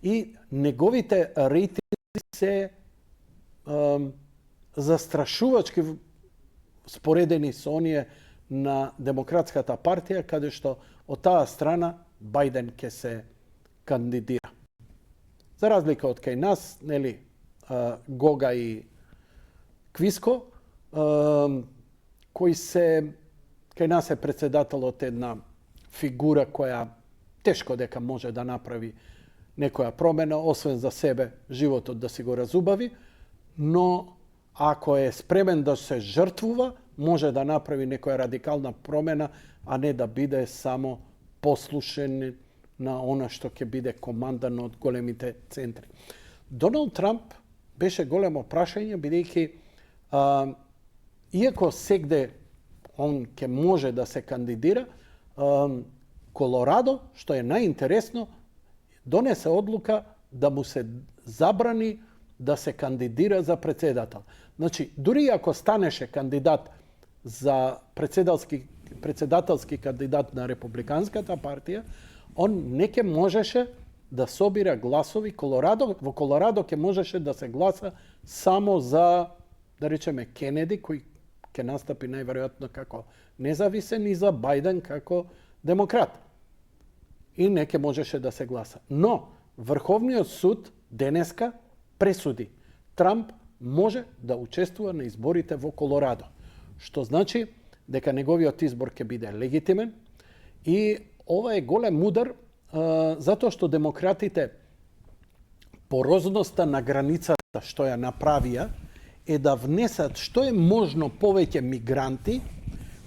и неговите рейтинзи се застрашувачки споредени со оние на демократската партија, каде што од таа страна Бајден ќе се кандидира. За разлика од кај нас, нели, Гога и Квиско, кој се кај нас е председателот една фигура која тешко дека може да направи некоја промена, освен за себе животот да си го разубави, но ако е спремен да се жртвува, може да направи некоја радикална промена, а не да биде само послушен на она што ќе биде командан од големите центри. Доналд Трамп беше големо прашање, бидејќи иако сегде он ќе може да се кандидира, Колорадо, што е најинтересно, донесе одлука да му се забрани да се кандидира за председател. Значи, дури ако станеше кандидат за председателски кандидат на републиканската партија, он не ќе можеше да собира гласови. Во Колорадо ќе можеше да се гласа само за, да речеме, Кенеди, кој ќе настапи најверојатно како независен, и за Бајден како демократ. И не ќе можеше да се гласа. Но Врховниот суд денеска пресуди. Трамп може да учествува на изборите во Колорадо, што значи дека неговиот избор ќе биде легитимен, и ова е голем удар затоа што демократите порозноста на границата што ја направија е да внесат што е можно повеќе мигранти,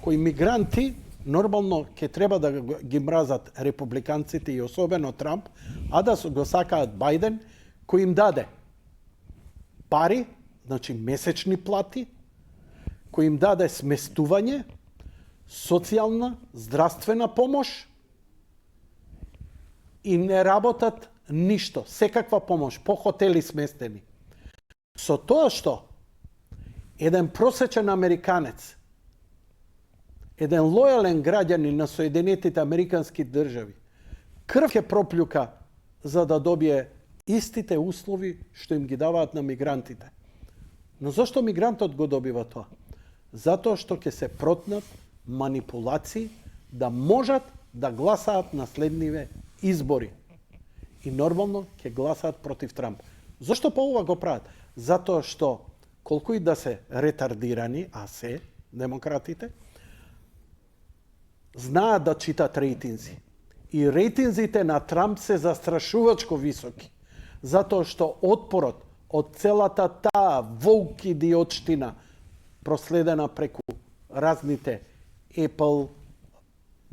кои мигранти нормално ќе треба да ги мразат републиканците и особено Трамп, а да го сакаат Бајден, кој им даде пари, значи месечни плати, кој им даде сместување, социјална, здравствена помош и не работат ништо, секаква помош, по хотели сместени. Со тоа што еден просечен американец, еден лојален граѓанин на Соединетите Американски држави, крв ќе проплюка за да добие истите услови што им ги даваат на мигрантите. Но зашто мигрантот го добива тоа? Затоа што ќе се протнат манипулации да можат да гласаат на следниве избори. И нормално ќе гласаат против Трамп. Зошто па ова го прават? Затоа што колку и да се ретардирани, а се демократите, знаат да читат рейтинзи. И рейтинзите на Трамп се застрашувачко високи. Затоа што отпорот од целата таа воук идиотштина проследена преку разните Apple,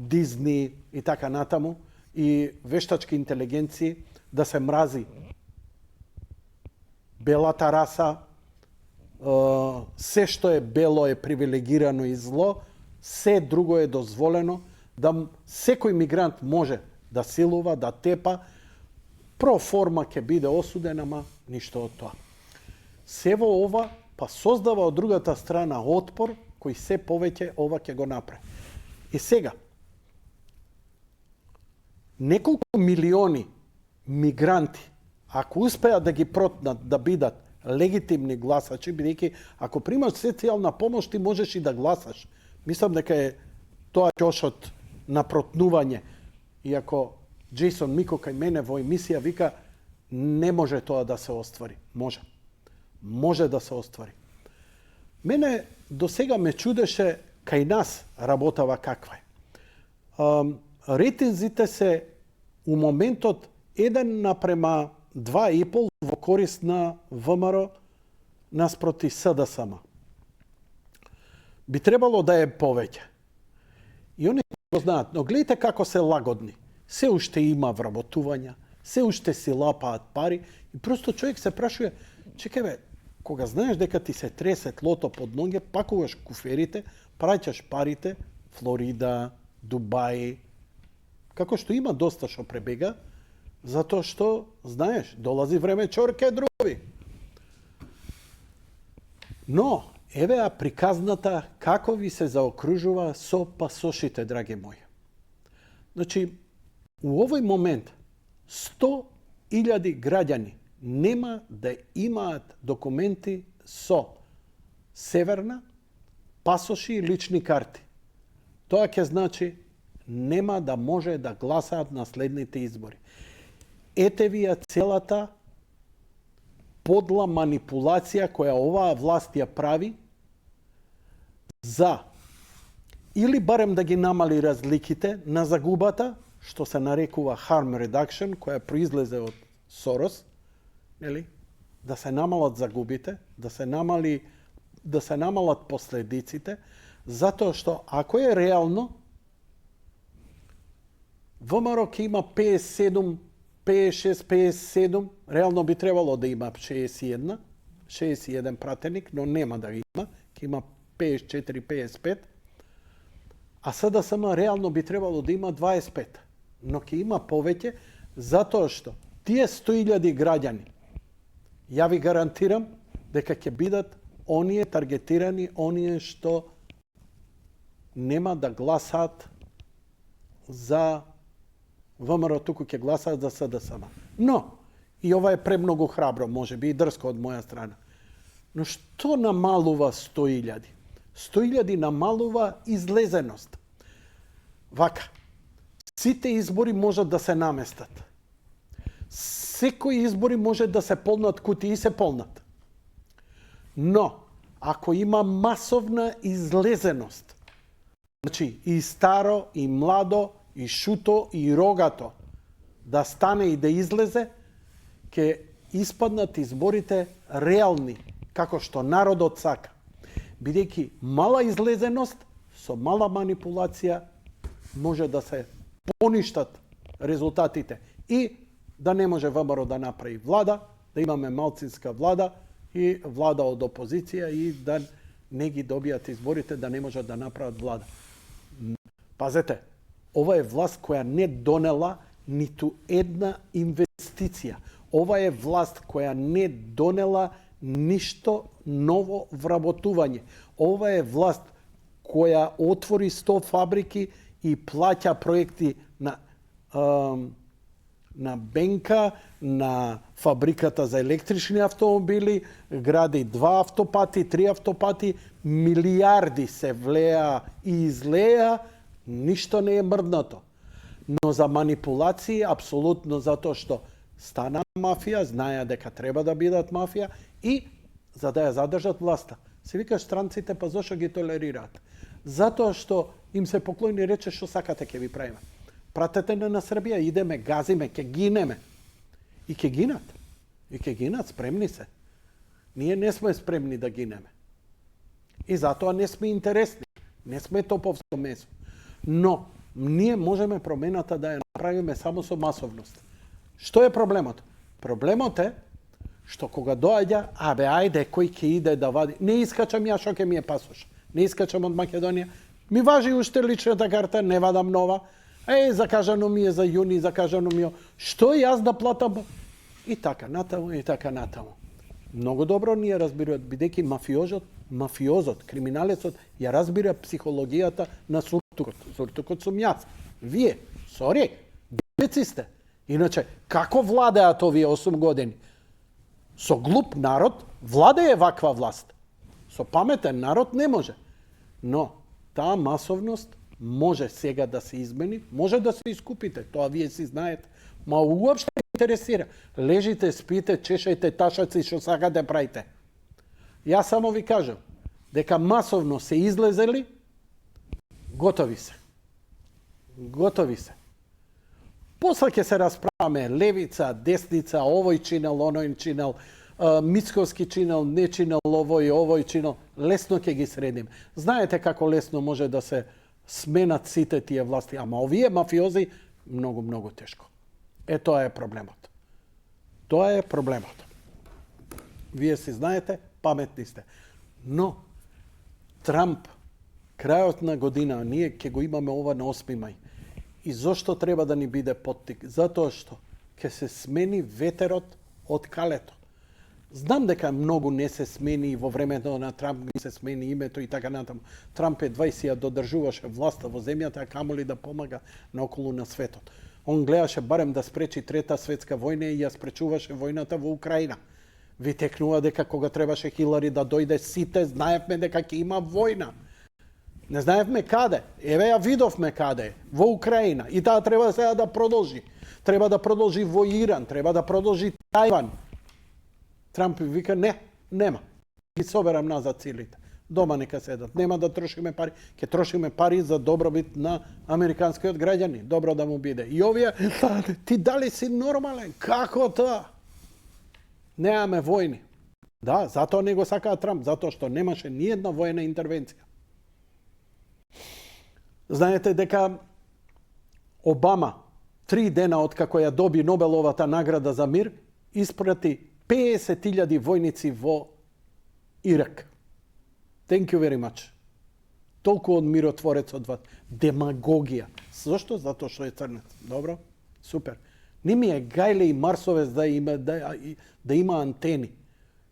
Disney и така натаму, и вештачки интелигенции, да се мрази белата раса, се што е бело е привилегирано и зло, се друго е дозволено, да секој мигрант може да силува, да тепа, проформа ќе биде осуден, ама ништо од тоа. Се во ова, па создава од другата страна отпор, кој се повеќе ова ќе го направи. И сега, неколку милиони мигранти, ако успеат да ги протнат да бидат легитимни гласачи, бидејќи ако примаш социјална помош, ти можеш и да гласаш. Мислам дека е тоа ќошот на протнување. Иако Джейсон Мико кај мене во емисија вика, не може тоа да се оствари. Може. Може да се оствари. Мене до сега ме чудеше кај нас работава каква е. Рейтинзите се у моментот 1:2,5 во корист на ВМРО наспроти СДСМ. Би требало да е повеќе. И они го знаат, но гледайте како се лагодни. Се уште има вработувања, се уште си лапаат пари и просто човек се прашува, чекај бе, кога знаеш дека ти се тресе тлото под ноге, пакуваш куферите, праќаш парите, Флорида, Дубај, како што има доста што пребега, затоа што, знаеш, долази време чорке други. Но, евеа приказната како ви се заокружува со пасошите, драги мои. Значи, у овој момент 100.000 граѓани нема да имаат документи со северна, пасоши и лични карти. Тоа ќе значи нема да може да гласаат на следните избори. Ете ви ја целата подла манипулација која оваа власт ја прави за или барем да ги намали разликите на загубата, што се нарекува harm reduction, која произлезе од Сорос, нели? Да се намалат загубите, да се намалат последиците, затоа што ако е реално, ВМРО ќе има 57, 56, 57, реално би требало да има 61 пратеник, но нема да има, ќе има 54, 55, а СДСМ реално би требало да има 25, но ќе има повеќе, затоа што тие 100.000 граѓани, ја ви гарантирам дека ќе бидат оние таргетирани, оние што нема да гласаат за ВМРО, туку ќе гласаат за СДСМ. Но, и ова е премногу храбро, може би и дрско од моја страна. Но што намалува 100.000? 100.000 намалува излезеност. Вака, сите избори можат да се наместат. Секои избори може да се полнат кутии и се полнат. Но, ако има масовна излезеност, значи и старо, и младо, и шуто, и рогато, да стане и да излезе, ќе испаднат изборите реални, како што народот сака. Бидејќи мала излезеност со мала манипулација може да се поништат резултатите и да не може ВМРО да направи влада, да имаме малцинска влада i vlada od opozicija i da ne gi dobijate izborite, da ne može da napraviti vlada. Pazite, ova je vlast koja ne donela niti jedna investicija. Ova je vlast koja ne donela ništo novo vrabotovanje. Ova je vlast koja otvori 100 fabriki i plaća projekti na Benka, na fabrikata za električni automobili, gradi 2 автопати, 3 автопати, milijardi se vleja i izleja, ništa ne je mrdnuto. No za manipulacije, apsolutno zato što stana mafija, znaja deka treba da bidat mafija i za da je zadržat vlasta. Se vikaš strancite, pa zašto gi tolerirate? Zato što im se pokloni reče što sakate ke vi pravime. Pratete na Srbija, ideme, gazime, ke gineme. I ke ginat. I ke ginat, spremni se. Nije, ne sme spremni da gineme. I zato ne sme interesni. Ne sme topovsko meso. No, nije možeme promenata da je napravime samo sa masovnost. Što je problemot? Problemot je što koga dođa, ajde, koji ke ide da vadi. Ne iskačam ja što ke mi je pasoš. Ne iskačam od Makedonije. Mi važi ušte ličната karta, ne vadam nova. Zakazano mi je za juni, zakazano mi je. Što jaz da platam? I така натаму, и така натаму. Много добро ние разбират, бидејќи мафиозот, криминалецот, ја разбира психологијата на суртукот. Суртукот сум јас. Вие, сори, бебеци сте. Иначе, како владеат овие 8 години? Со глуп народ владее ваква власт. Со паметен народ не може. Но, таа масовност може сега да се измени, може да се искупите, тоа вие си знаете. Ма уопште не интересира. Лежите, спите, чешајте ташаци, што сакате правите. Јас само ви кажам, дека масовно се излезели, готови се. Готови се. После ќе се расправаме левица, десница, овој чинел, оној чинел, Мицковски чинел, не чинел, овој чинел. Лесно ќе ги средим. Знаете како лесно може да се сменат сите тие власти, ама овие мафиози многу, многу тешко. Тоа е проблемот. Тоа е проблемот. Вие си знаете, паметни сте. Но, Трамп, крајот на година, ние ќе го имаме ова на 8 мај. И зошто треба да ни биде поттик? Затоа што ќе се смени ветерот од калето. Знам дека многу не се смени и во времето на Трамп не се смени името и така натаму. Трамп е 20 ја додржуваше власта во земјата, а камоли да помага наоколу на светот. Он гледаше барем да спречи Трета светска војна и ја спречуваше војната во Украина. Ви текнува дека кога требаше Хилари да дојде, сите знаевме дека ќе има војна. Не знаевме каде. Еве ја видовме каде. Во Украина. И таа треба сега да продолжи. Треба да продолжи во Иран. Треба да продолжи Тајван. Трамп вика, не, нема. Ги соберам назад силите. Дома нека седат. Нема да трошиме пари. Ке трошиме пари за добробит на американскиот граѓани. Добро да му биде. И овие, ти дали си нормален? Како тоа? Немаме војни. Да, затоа не го сакаа Трамп. Затоа што немаше ни една војна интервенција. Знаете дека Обама 3 дена од како ја доби Нобеловата награда за мир, испрати 50.000 војници во Ирак. Thank you very much. Толку од миротворецот од демагогија. Зошто? Затоа што е црнец. Добро? Супер. Не ми е гајле и марсовец да има антени.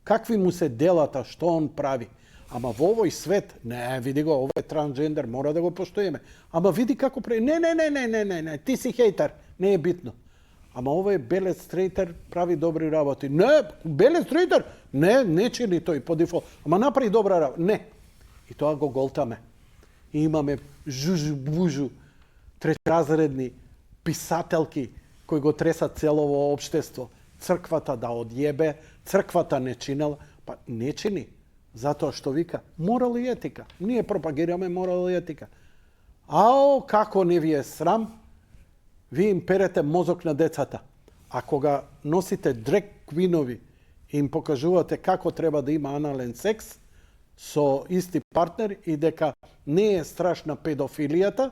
Какви му се делата, што он прави? Ама во овој свет, не, види го, овој трансджендер, мора да го поштоиме. Ама види како прави. Не, ти си хейтер, не е битно. Ама овој белец стрейтер прави добри работи. Не, белец стрейтер, не чини тој по дефолт. Ама направи добра работа. Не. И тоа го голтаме. И имаме жужу-бужу, третразредни писателки кои го тресат целово општество. Црквата да одјебе, црквата не чинела, па не чини. Затоа што вика морал и етика. Ние пропагираме морал и етика. Ао, како не ви е срам? Вие им перете мозок на децата. А кога носите драг квинови и им покажувате како треба да има анален секс со исти партнер и дека не е страшна педофилијата,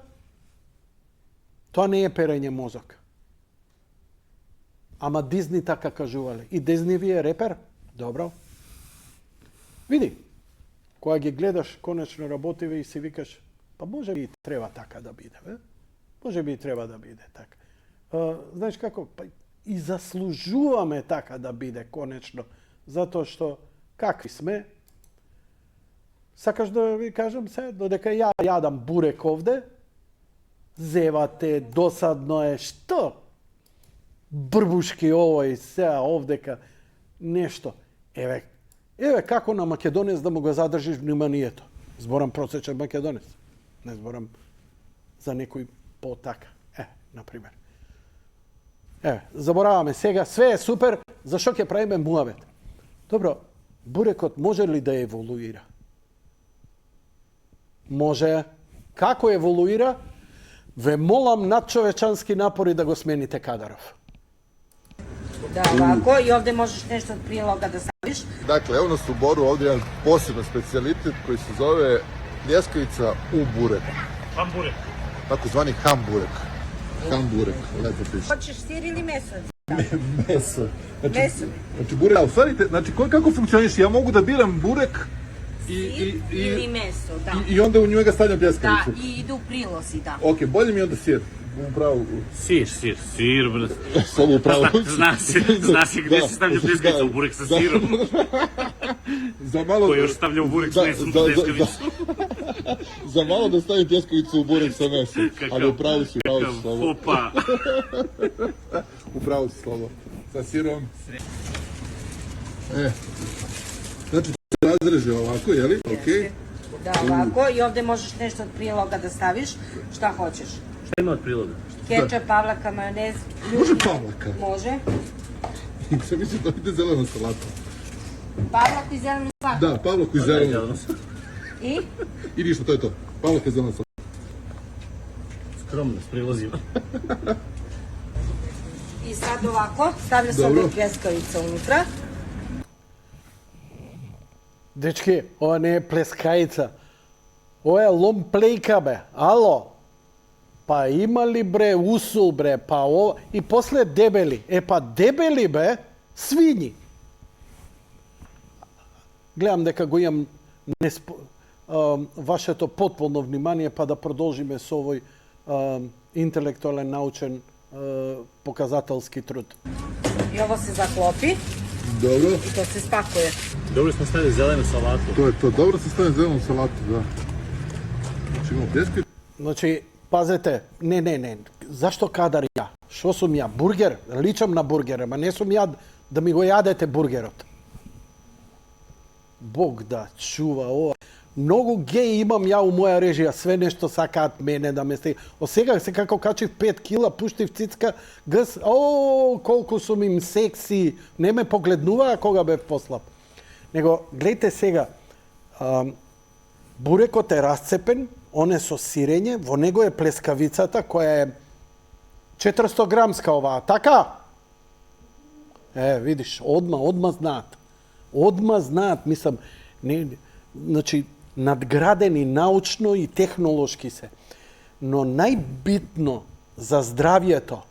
тоа не е перење мозок. Ама Дизни така кажувале. И Дизни ви е репер? Добро. Vidi, koja ga gledaš, konačno работи и си викаш, pa može bi treba така da bide. Može bi treba da bide така. Znaš kako, pa i zaslužujeme така da bide konečno. Zato što, kakvi sme, sakaš da vi kažem se, dodeka ja jadam burek ovde, zevate, dosadno je, što? Brbuški ovo i sve ovdeka, nešto. Evo kako na Makedonec da mu ga zadržiš, nima nije to. Zboram prosječan Makedonec. Ne zboram za nekoj potaka. Na primjer. Zaboravame сега, sve je super, zašto ke pravime muavet? Dobro, burekot može li da evoluira? Može. Kako evoluira? Ve molam nadčovečanski napori da go smenite Kadarov. Da, ovako, i ovdje možeš nešto od priloga da staviš. Dakle, evo nas u Boru, ovdje je jedan poseban specijalitet koji se zove ljeskavica u bureku. Hamburek. Takozvani hamburek. Hamburek, lepo piše. Hoćeš sir ili meso? Meso. Meso. Znači, burek, a u stvari, znači, kako funkcioniš? Ja mogu da biram burek ili meso, da. I onda u njega stavljam pljeskavicu. Da, i idu prilozi, da. Ok, bolje mi je onda sir. Upravo. Sir, brate. Samo upravo. Zna se gdje se stavlja pljeskavica u burek sa sirom. Za malo... Ko još stavlja u burek s mesom pljeskavicu. Za malo da stavim pljeskavicu u burek sa mesom. Ali upravo si, Slobo. Opa. Upravo si, Slobo. Sa sirom. Znači, razreže ovako, jeli? Ok. Da, ovako, i ovdje možeš nešto od priloga da staviš, šta hoćeš. Šta ima od priloga? Kečap, pavlaka, majonez. Može pavlaka? Može. Sam mislim da ide zelena salata. Pavlak i zelenu salatu. Da, pavlaku i zelenu. I? I ništa, to je to. Pavlaka i zelena salata. Skromno, s prilozima. I sad ovako, stavlja se ovdje pljeskavica unutra. Dečki, ovo ne je pleskajica. Ovo je lomplejka, be. Alo. Pa imali bre usul, bre, pa ovo. I posle debeli. Pa debeli, be, svinji. Gledam дека го имам вашето потполно внимание, па да продолжиме со овој интелектуален, научен, показателски труд. I ovo se zaklopi. Dobro. I to se spakuje. Dobro smo stavili zelenu salatu. To je to. Dobro se stavim zelenu salatu, da. Znači imamo pljeskavicu. Значи, пазете, не. Зашто кадар ја? Шо сум ја? Бургер? Личам на бургер, ама не сум ја да ми го јадете бургерот. Бог да чува ова. Многу геи имам ја у моја режија, све нешто сакаат мене да ме стига. О сега се како качив 5 кила, пуштив цицка, гъс, колку сум им секси, не ме погледнуваа кога бев послаб. Него, гледайте сега, бурекот е расцепен, он е со сирење, во него е плескавицата која е 400 грамска оваа, така? Видиш, одма знаат. Одма знаат, мислам, значи, надградени научно и технолошки се. Но најбитно за здравјето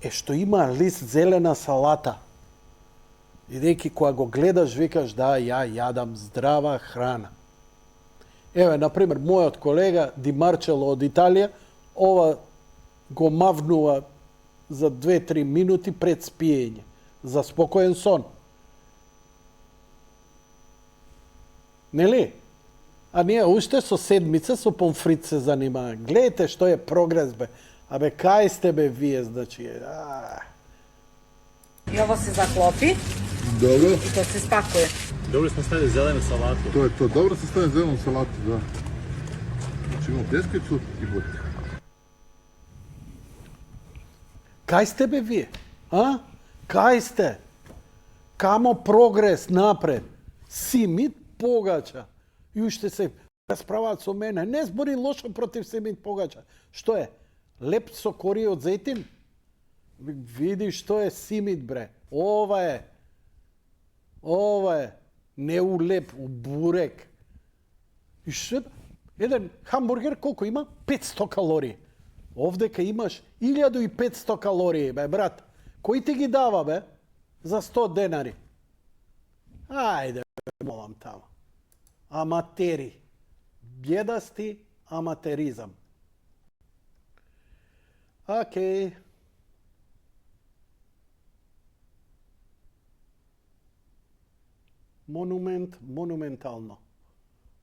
е што има лист зелена салата. Идејќи кога го гледаш, викаш, да, ја јадам здрава храна. Еве, например, мојот колега Ди Марчело од Италија, ова го мавнува за 2-3 минути пред спиење, за спокоен сон. Нели? А ние уште со седмица со помфрит се занимаваме. Гледате што е прогрес, бе. Абе, кај сте, бе, вие, значи... I ovo se zaklopi. Dobro. I to se spakuje. Dobro smo stavili zelenu salatu. To je to. Dobro se stavim zelenu salatu, da. Znači imamo pljeskavicu i burek. Кај сте, бе, вие? Кај сте? Камо прогрес напред? Симит Погача. И уште се расправаат со мене. Не збори лошо против Симит Погача. Што е? Леп со кори од зејтин? Види што е Симит, бре. Ова е. Не у леп, у бурек. И што? Еден хамбургер колку има? 500 калории. Овдека имаш 1500 калории, бе, брат. Кој ти ги дава, бе? За 100 денари. Ајде, molam tamo. Amateri. Bjedasti amaterizam. Ok. Monument, monumentalno.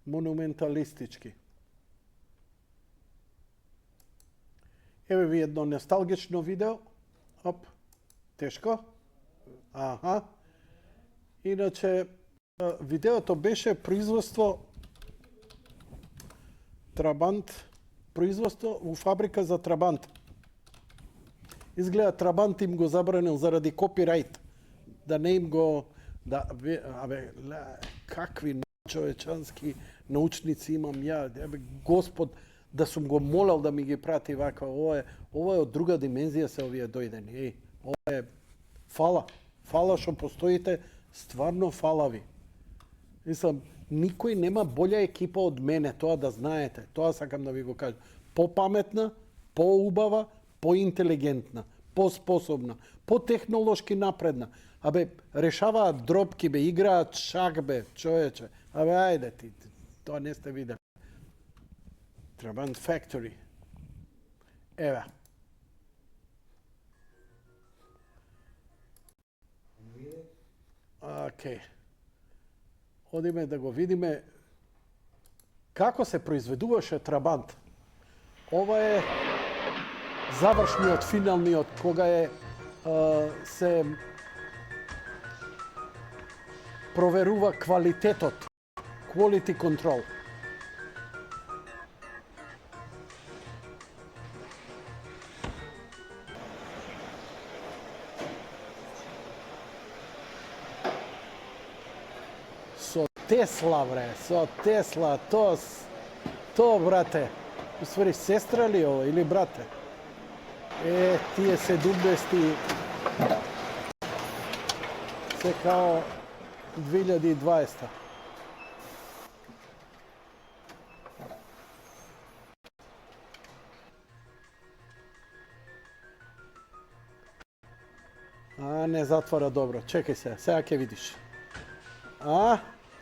Monumentalistički. Evo vi jedno nostalgično video. Op, teško. Aha. Inače, video to beše proizvodstvo Trabant, proizvodstvo u fabrika za Trabant. Izgleda Trabant im go zabranil zaradi copyright. Da ne im go, kakvi čovečanski naučnici imam ja. Gospod, da sam go molal da mi ga prati ovako. Ovo je od druga dimenzija se ovije dojdeni. Ovo je Hvala što postojite, stvarno hvala vi. Mislim, nikoj nema bolja ekipa od mene, to da znajete. To sakam da vi go kažem. Popametna, poubava, pointeligentna, posposobna, potehnološki napredna. Abe, rešava drobki, be, igra šak, be, čovječe. Abe, ajde ti, to niste vidjeli. Trabant Factory. Evo. Ok. Odime da go vidime kako se proizveduvaše Trabant. Ovo je završni od finalni od koga je se proveruva kvalitetot. Quality control. Tesla, bre, Tesla, to, brate, u stvari sestra li ovo ili brate? Ti je 70. Se kao 2020. A, ne zatvara dobro, čekaj se, sada ke vidiš.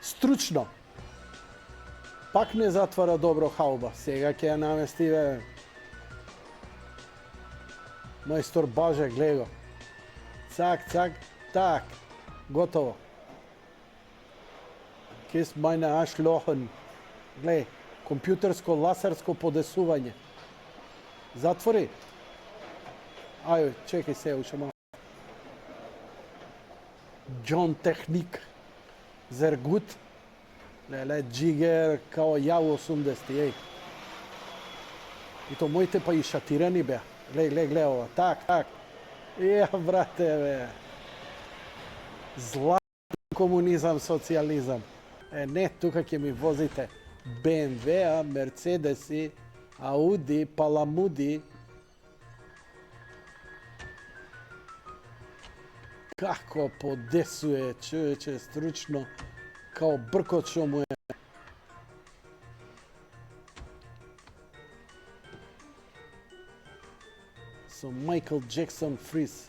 Stručno. Pak ne zatvara dobro hauba. Сега ќе ја намести, бе. Majstor Baže, glej go. Cak, cak, tak. Gotovo. Kis meine Arschlochen. Glej, kompjutersko lasersko podesuvanje. Zatvori. Ajoj, čekaj se, uša malo. John Technik. Sehr gut. Lele, džiger kao ja u 80. Ej. I to mojte pa i šatirani, be. Gle, ovo. Tak. Ja, brate, be. Zla komunizam, socijalizam. Ne, tukaj kje mi vozite BMW-a, Mercedesi, Audi, Palamudi. Kako podesuje, čovječe, stručno, kao brkočo mu je. So Michael Jackson Freeze.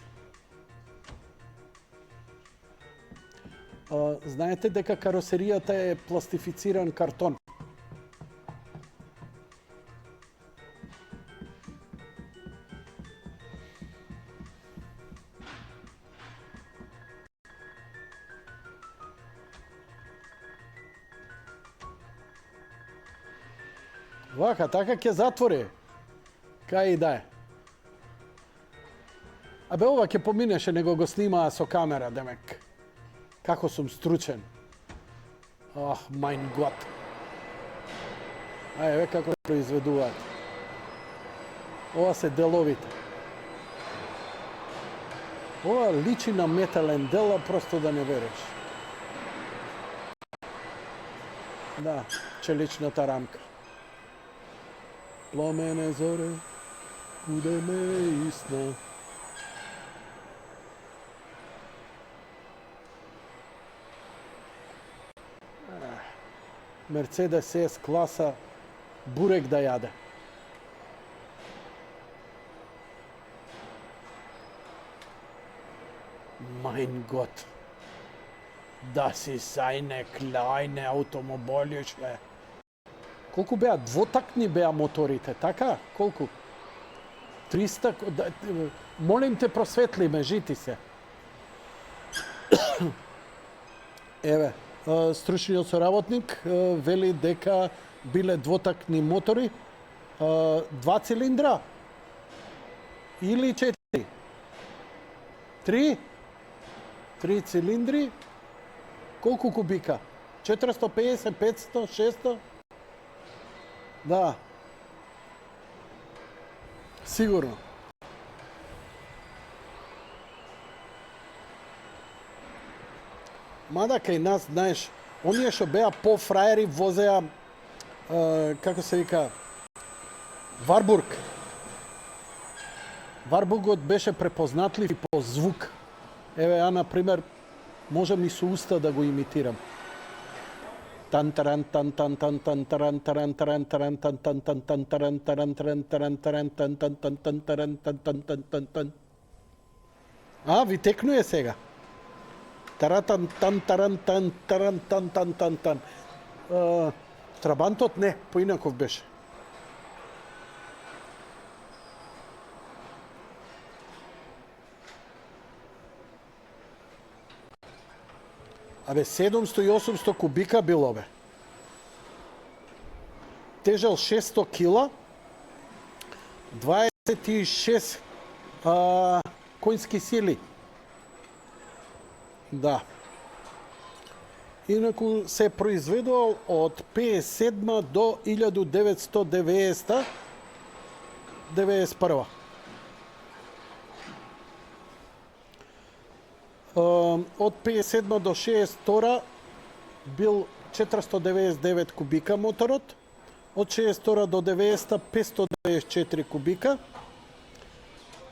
Знаете дека каросеријата е пластифициран картон. Вака, така ќе затвори. Кај да е. Абе, ова ќе поминеше, него го снимаа со камера, демек. Како сум стручен. Mein Gott. Ајде, како произведуваат. Ова се деловите. Ова личи на метален дела, просто да не вериш. Да, челичната рамка. Пламене зоре, куде ме истна. Mercedes S klasa, burek da jade. Mein Gott. Das ist eine kleine Automobiljuše. Колку беа? Двотактни беа моторите, така? Колку? 300... Молим те, просветли ме, жити се. Еве, стручниот соработник вели дека биле двотактни мотори, 2 цилиндра или 4? 3? 3 цилиндри. Колку кубика? 450, 500, 600? Да. Сигурно. Мада кај нас, знаеш, оние што беа по-фраери возеа, како се вика, Варбург. Варбургот беше препознатлив и по звук. Еве, ја, например, можам и со уста да го имитирам. Тан таран тан тан тан тан таран таран таран таран тан тан тан тан таран таран таран таран таран тан тан тан тан таран тан тан тан тан тан. А, ви текнуе сега. Таратан тан таран тан таран тан тан тан тан. Трабантот не, поинаков беше. Абе, 700 и 800 кубика било, бе. Тежал 600 кила, 26 коњски сили. Да. Инаку се произведувал од 57 до 1990 91. Од 57 до 62 бил 499 кубика моторот, од 62 до 90 594 кубика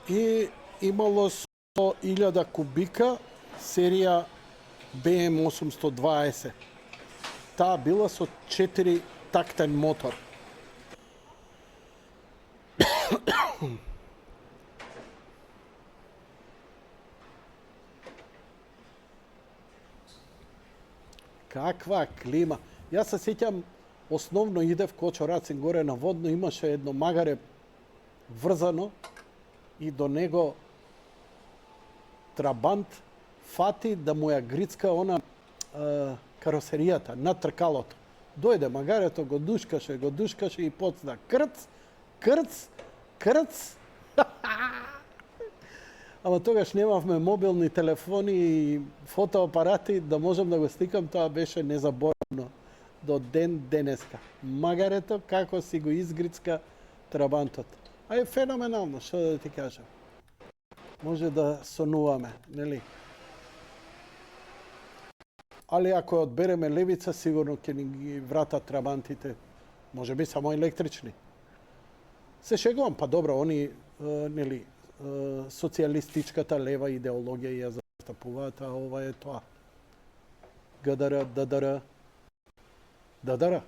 и имало 100.000 кубика серија BM 820. Таа била со 4 тактен мотор. Каква клима. Јас се сеќам, основно идев Кочо Рацин горе на Водно, имаше едно магаре врзано и до него Трабант фати да му ја грицка она каросеријата над тркалото. Дојде магарето, го душкаше и почна крц, крц, крц. Ама тогаш немавме мобилни телефони и фотоапарати да можам да го стикам, тоа беше незаборавно до ден денеска. Магарето како си го изгрицка Трабантот. А е феноменално, што да ти кажам. Може да сонуваме, нели? Али ако ја одбереме левица, сигурно ќе ни ги вратат Трабантите. Може би само електрични. Се шегувам, па добро, они, нели, социјалистичката лева идеологија ја застапуваат, а ова е тоа. ГДР, ДДР, ДДР.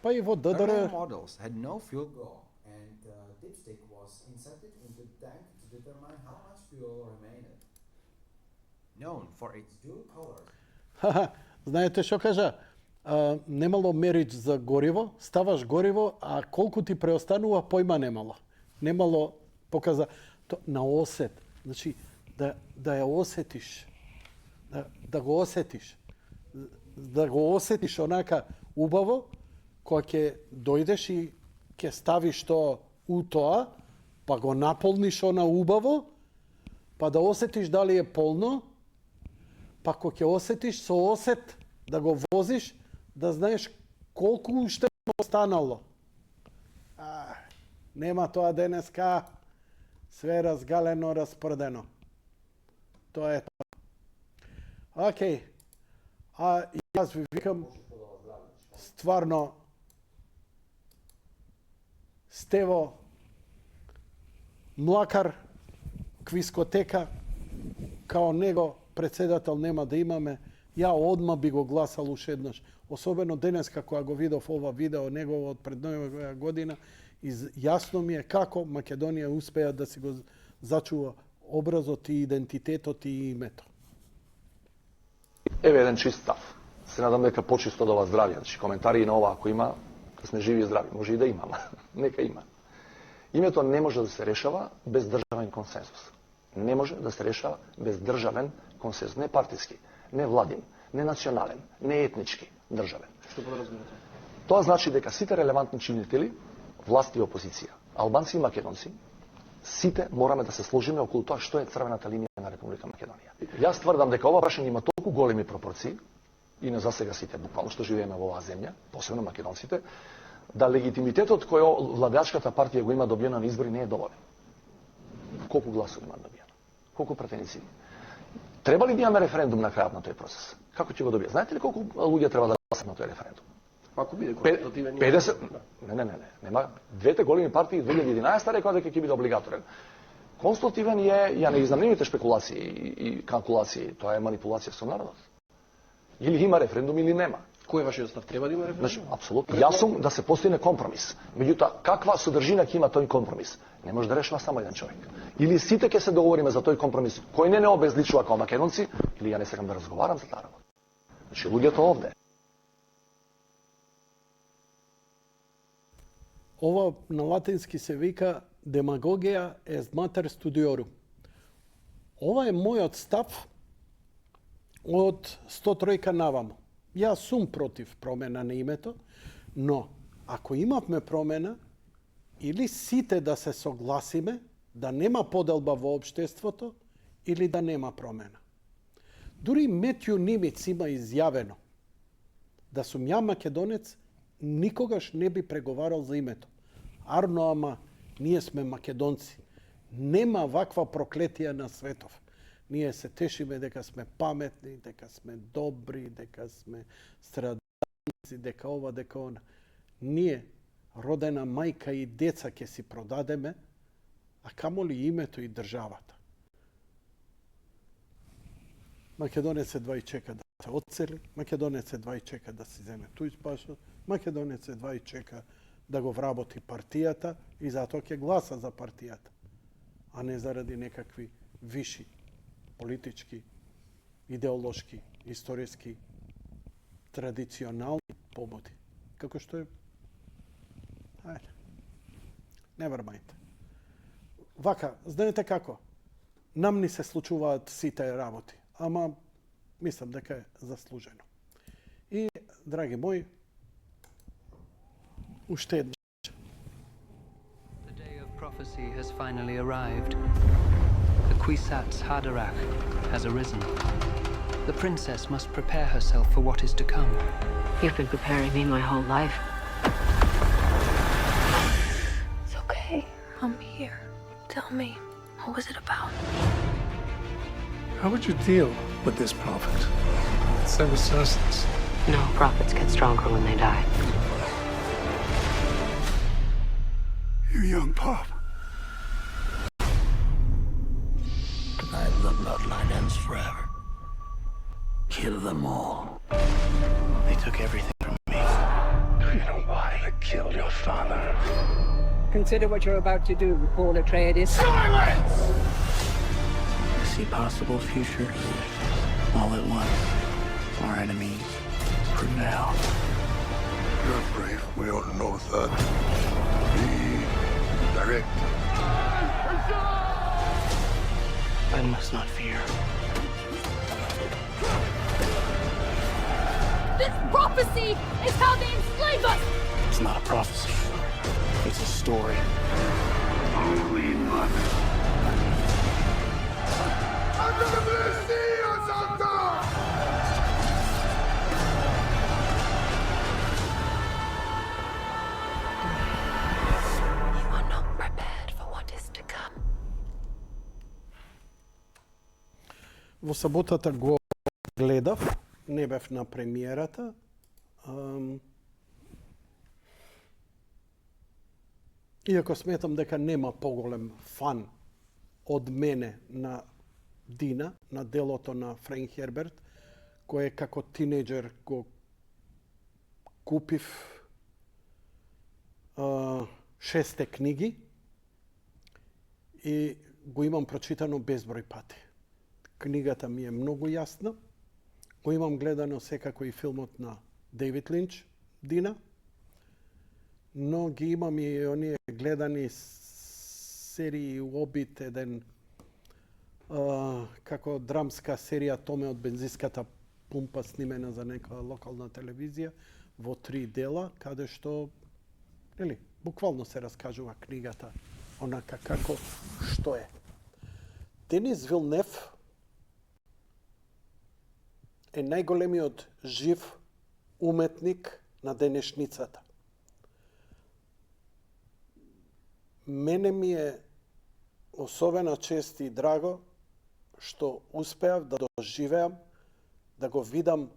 Па и во ДДР... Earlier models had no fuel go, and dipstick was inserted into the tank to determine how much fuel remained. Known for its dual colors. Знаете што кажа? Немало мерич за гориво, ставаш гориво, а колку ти преостанува, појма немало. Немало показа на осет. Значи, да ја осетиш. Да го осетиш. Да го осетиш онака убаво, кога ќе дојдеш и ќе ставиш тоа у тоа, па го наполниш она убаво, па да осетиш дали е полно, па кога ќе осетиш со осет да го возиш, да знаеш колку уште останало. Нема тоа денеска, све разгалено, распрдено. Тоа е тоа. Океј. А јас ви викам, стварно, Стево, Млакар, Квискотека, као него председател нема да имаме, ја одма би го гласал уште еднаш. Особено денеска кога го видов ова видео негово од пред нова година, јасно ми е како Македонија успеа да си го зачува образот и идентитетот и името. Еве еден чист став. Се надам дека почисто од ова здравје, значи коментари на ова ако има, да сме живи и здрави, може и да имам. Нека има. Името не може да се решава без државен консенсус. Не може да се решава без државен консенсус, не партиски, не владин, не национален, не етнички, државен. Што подразбирате? Тоа значи дека сите релевантни чинители, власт и опозиција, албанци и македонци, сите мораме да се сложиме околу тоа што е црвената линија на Република Македонија. Јас тврдам дека ова прашање има толку големи пропорции, и на засега сите буквално што живееме во оваа земја, посебно македонците, да легитимитетот кој владеачката партија го има добиено на избори не е доволен. Колку гласови има добиено? Колку претеници? Треба ли да имаме референдум на крајот на тој процес? Како ќе го добие? Знаете ли колку луѓе треба да гласат на тој референдум? Ако биде консултативен... 50... Не. Нема. Двете големи партии 2011 рекоа дека ќе биде облигаторен. Консултативен е, ја не знам нивните спекулации и калкулации, тоа е манипулација со народот. Или има референдум или нема. Кој е вашиот став? Треба да има референдум? Значи, апсолутно. Јас сум да се постигне компромис. Меѓутоа, каква содржина ќе има тој компромис? Не може да решава само еден човек. Или сите ќе се договориме за тој компромис, кој не обезличува како македонци, или ја не сакам да разговарам за таа работа. Значи, луѓето овде. Ова на латински се вика демагогија est mater studiorum. Ова е мојот став од 103 наваму. Јас сум против промена на името, но ако имавме промена, или сите да се согласиме да нема поделба во општеството, или да нема промена. Дури Метју Нимиц има изјавено да сум ја македонец, никогаш не би преговарал за името. Арно, ама, ние сме македонци. Нема ваква проклетија на светов. Ние се тешиме дека сме паметни, дека сме добри, дека сме страдалци, дека ова, дека она. Ние, родена мајка и деца ќе си продадеме, а камоли името и државата. Македонец е 2 и чека да се одсели, Македонец е 2 и чека да си земе туј пашпорт, Македонец е 2 и чека да го вработи партијата и затоа ќе гласа за партијата, а не заради некакви виши политички, идеолошки, историски, традиционални побуди. Како што е... Ајде. Never mind. Вака, знаете како? Нам ни се случуваат сите работи, ама мислам дека е заслужено. И, драги мои, уште една. The day of prophecy has finally arrived. The Kwisatz Haderach has arisen. The princess must prepare herself for what is to come. You've been preparing me my whole life. It's okay. I'm here. Tell me, what was it about? How would you deal with this prophet? Severus. No, prophets get stronger when they die. You young pup. Tonight the bloodline ends forever. Kill them all. They took everything from me. Do you know why they killed your father? Consider what you're about to do, Paul Atreides. Silence! I see possible futures all at once. Our enemies prevail. You're brave. We all know that. Be direct. I must not fear. This prophecy is how they enslave us! It's not a prophecy. It's a story. Holy mother. You are not prepared for what is to come. Во саботата го гледав, не бев на премиерата. Иако сметам дека нема поголем фан од мене на Дина, на делото на Френк Херберт, кој како тинејџер го купив 6 книги и го имам прочитано безброј пати. Книгата ми е многу јасна, го имам гледано секако и филмот на Дейвид Линч, Дина, но ги имам и оние гледани серии Обит, еден како драмска серија Томе од бензинската пумпа, снимена за некоја локална телевизија во 3 дела, каде што буквално се раскажува книгата онака како што е. Денис Вилнев е најголемиот жив уметник на денешницата. Мене ми е особена чест и драго што успеав да доживеам, да го видам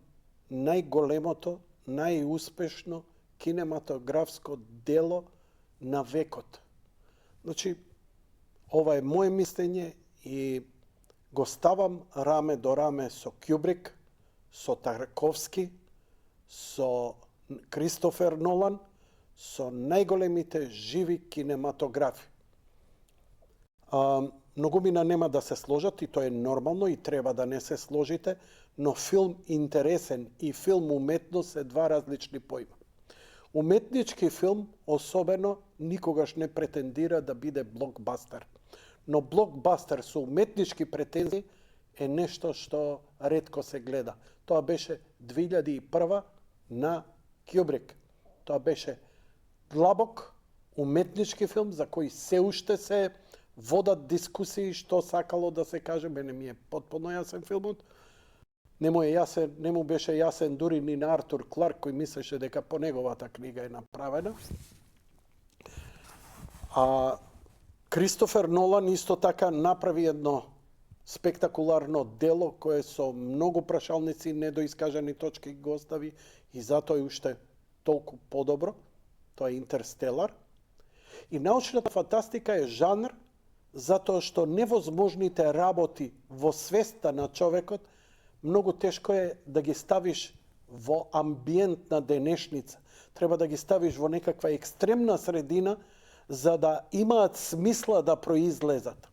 најголемото, најуспешно кинематографско дело на векот. Значи, ова е моје мислење и го ставам раме до раме со Кјубрик, со Тарковски, со Кристофер Нолан, со најголемите живи кинематографи. Многумина нема да се сложат и тоа е нормално и треба да не се сложите, но филм интересен и филм уметност се два различни поима. Уметнички филм, особено, никогаш не претендира да биде блокбастер. Но блокбастер со уметнички претензии е нешто што ретко се гледа. Тоа беше 2001 на Кјубрик. Тоа беше длабок уметнички филм за кој се уште се водат дискусии што сакало да се каже. Мене ми е потpuno јасен филмот. Не му беше јасен дури ни на Артур Кларк, кој мислеше дека по неговата книга е направена. А Кристофер Нолан исто така направи едно спектакуларно дело кое со многу прашалници и недоискажани точки го остави и затоа е уште толку подобро. Тоа е Интерстелар. И научната фантастика е жанр затоа што невозможните работи во свеста на човекот многу тешко е да ги ставиш во амбиент на денешница. Треба да ги ставиш во некаква екстремна средина за да имаат смисла да произлезат.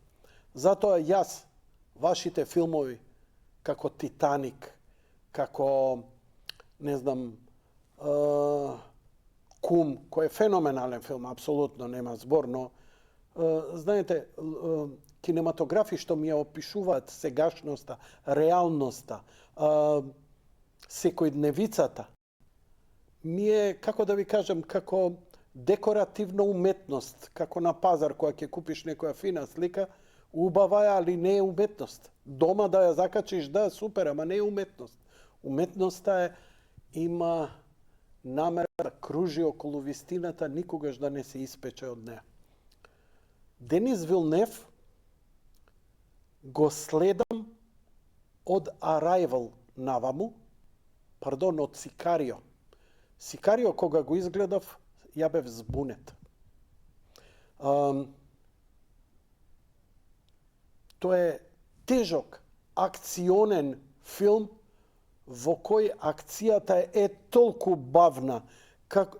Затоа јас, вашите филмови, како Титаник, како, не знам, Кум, кој е феноменален филм, апсолутно нема збор, но знаете, кинематографи што ми ја опишуваат сегашноста, реалноста, секојдневицата, ми е, како да ви кажам, како декоративна уметност, како на пазар, кога ќе купиш некоја фина слика, убава е, али не е уметност. Дома да ја закачиш, да, супер, ама не е уметност. Уметноста е, има намера да кружи околу вистината, никогаш да не се испече од неа. Денис Вилнев го следам од Arrival наваму, од Сикарио. Сикарио, кога го изгледав, ја бев збунет. Тоа е тежок, акционен филм во кој акцијата е толку бавна,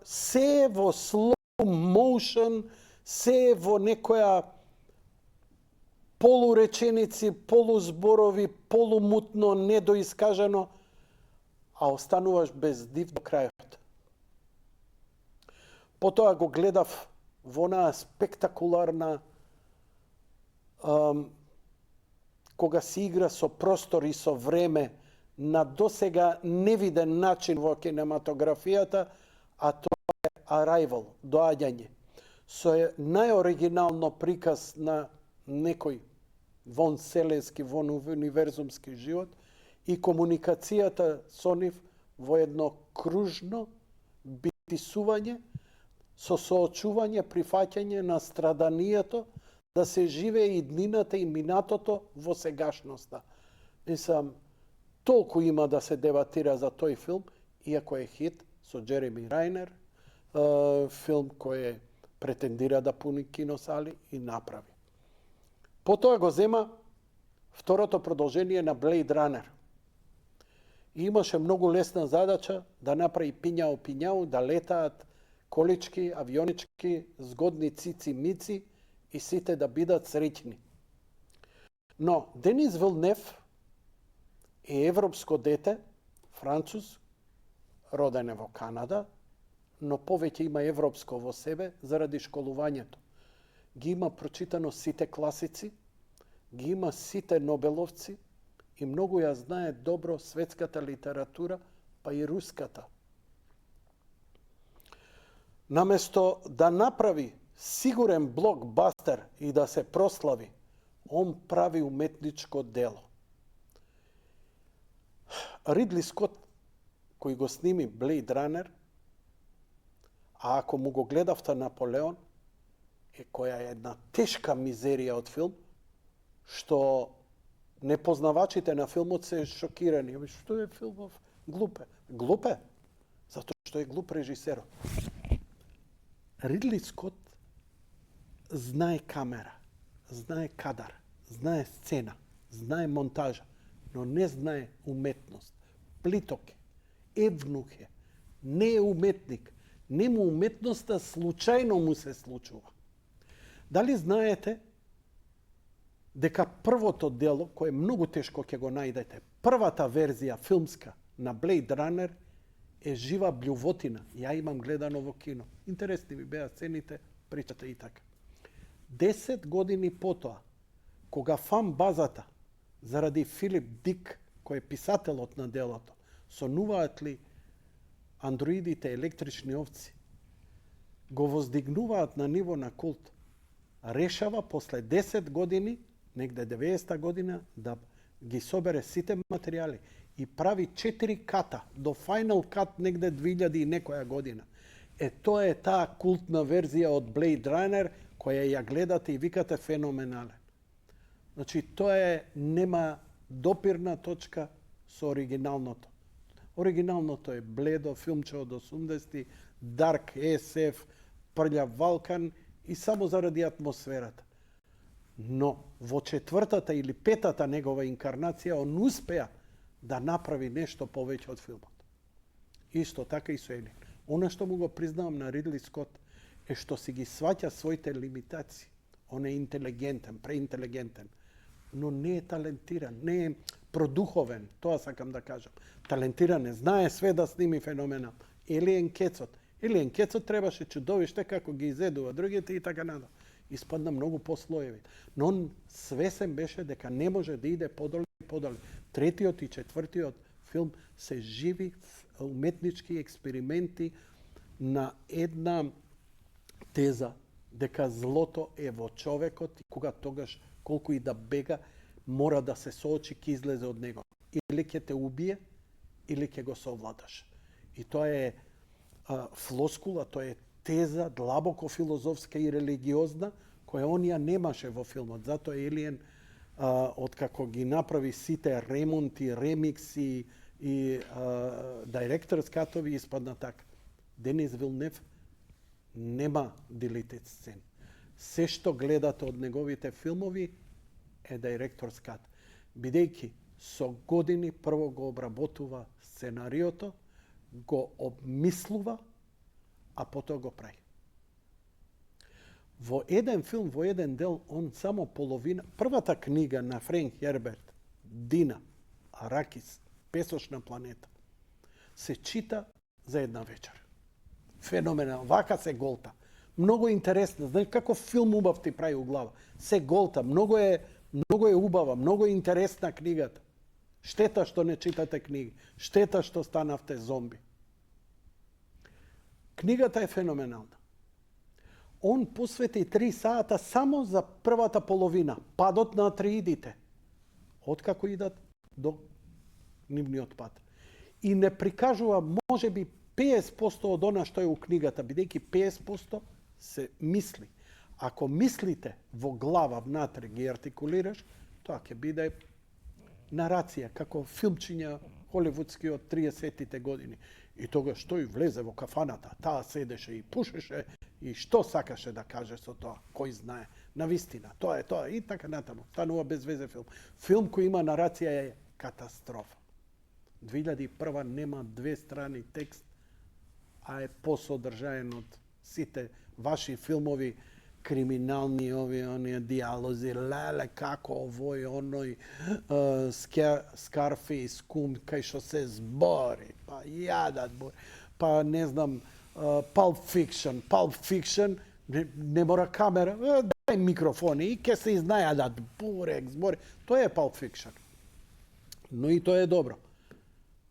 се е во slow motion, се е во некоја полуреченици, полузборови, полумутно, недоискажано, а остануваш без див до крајот. Потоа го гледав во онаа спектакуларна кога се игра со простор и со време на досега невиден начин во кинематографијата, а тоа е Arrival, доаѓање. Со најоригинално приказ на некој вонселенски, воуниверзумски живот и комуникацијата со нив во едно кружно битисување, со соочување, прифаќање на страданието, да се живее и днината и минатото во сегашноста. Мислам, толку има да се дебатира за тој филм, иако е хит со Джереми Рајнер, филм кој претендира да пуни киносали и направи. Потоа го зема второто продолжение на Blade Runner. И имаше многу лесна задача да направи пињао, да летаат колички, авионички, згодни цици-мици и сите да бидат среќни. Но Денис Вилнев е европско дете, Француз, роден е во Канада, но повеќе има европско во себе заради школувањето. Ги има прочитано сите класици, ги има сите Нобеловци и многу ја знае добро светската литература, па и руската. Наместо да направи сигурен блокбастер и да се прослави, он прави уметничко дело. Ридли Скот, кој го сними Blade Runner, а ако му го гледавте Наполеон, која е една тешка мизерија од филм, што непознавачите на филмот се шокирани. Што е филмов? Глупе. Глупе? Затоа што е глуп режисерот. Ридли Скот знае камера, знае кадар, знае сцена, знае монтажа, но не знае уметност. Плиток е, евнух е, не е уметник. Нему уметноста случајно му се случува. Дали знаете дека првото дело, кое е многу тешко ќе го најдете, првата верзија филмска на Blade Runner е жива блјувотина. Ја имам гледано во кино. Интересни ми беа сцените, причата и така. 10 години потоа, кога фан базата, заради Филип Дик, кој е писателот на делото, сонуваат ли андроидите електрични овци, го воздигнуваат на ниво на култ, решава после 10 години, негде 90-та година, да ги собере сите материјали и прави 4 ката, до Final Cut негде 2000 и некоја година. Тоа е таа култна верзија од Blade Runner, која ја гледате и викате феноменален. Значи, тоа нема допирна точка со оригиналното. Оригиналното е бледо филмче од 80-ти, Dark SF, прљав Валкан и само заради атмосферата. Но во четвртата или петата негова инкарнација он успеа да направи нешто повеќе од филмот. Исто така и со Елин. Она што му го признавам на Ридли Скот е што си ги сваќа своите лимитации. Он е интелигентен, преинтелигентен, но не е талентиран, не е продуховен, тоа сакам да кажам. Талентиран е, знае све да сними феноменал. Елиен Кецот. Елиен Кецот требаше чудовиште како ги изедува другите и така надо. Испадна многу послоеви. Но он свесен беше дека не може да иде подоле и подоле. Третиот и четвртиот филм се живи уметнички експерименти на една теза дека злото е во човекот и кога тогаш колку и да бега мора да се соочи ке излезе од него. Или ќе те убие, или ќе го совладаш. И тоа е флоскула, тоа е теза длабоко филозофска и религиозна, која он ја немаше во филмот. Затоа Елиен, откако ги направи сите ремонти, ремикси и директорс катови, испадна така. Денис Вилнев нема делитет сцен. Се што гледате од неговите филмови е директорс кат. Бидејќи со години прво го обработува сценариото, го обмислува, а потоа го прави. Во еден филм, во еден дел, он само половина... Првата книга на Френк Херберт, Дина, Аракис, Песочна планета, се чита за една вечер. Феноменал. Вака се голта. Многу интересна. Знаеш како филм убав ти прави у глава. Се голта. Многу е убава. Многу е интересна книгата. Штета што не читате книги. Штета што станавте зомби. Книгата е феноменална. Он посвети 3 сата само за првата половина. Падот на атреидите. Откако идат до нивниот пат. И не прикажува можеби 50% од она што е у книгата, бидејќи 50% се мисли. Ако мислите во глава внатре ги артикулираш, тоа ќе биде нарација, како филмчиња холивудски од 30-тите години. И тогаш тој влезе во кафаната, таа седеше и пушеше, и што сакаше да каже со тоа, кој знае. Навистина, тоа е тоа, и така натаму. Станува безвезе филм. Филм кој има нарација е катастрофа. 2001 нема 2 страни текст, а е посодржаен од сите ваши филмови криминални оние диалози, леле, како овој, оној, Scarface, кум, кај што се збори, па јадат, па не знам, Pulp Fiction, не мора камера, дај микрофони и ке се изнајадат, бурек, збори. Тоа е Pulp Fiction. Но и тоа е добро.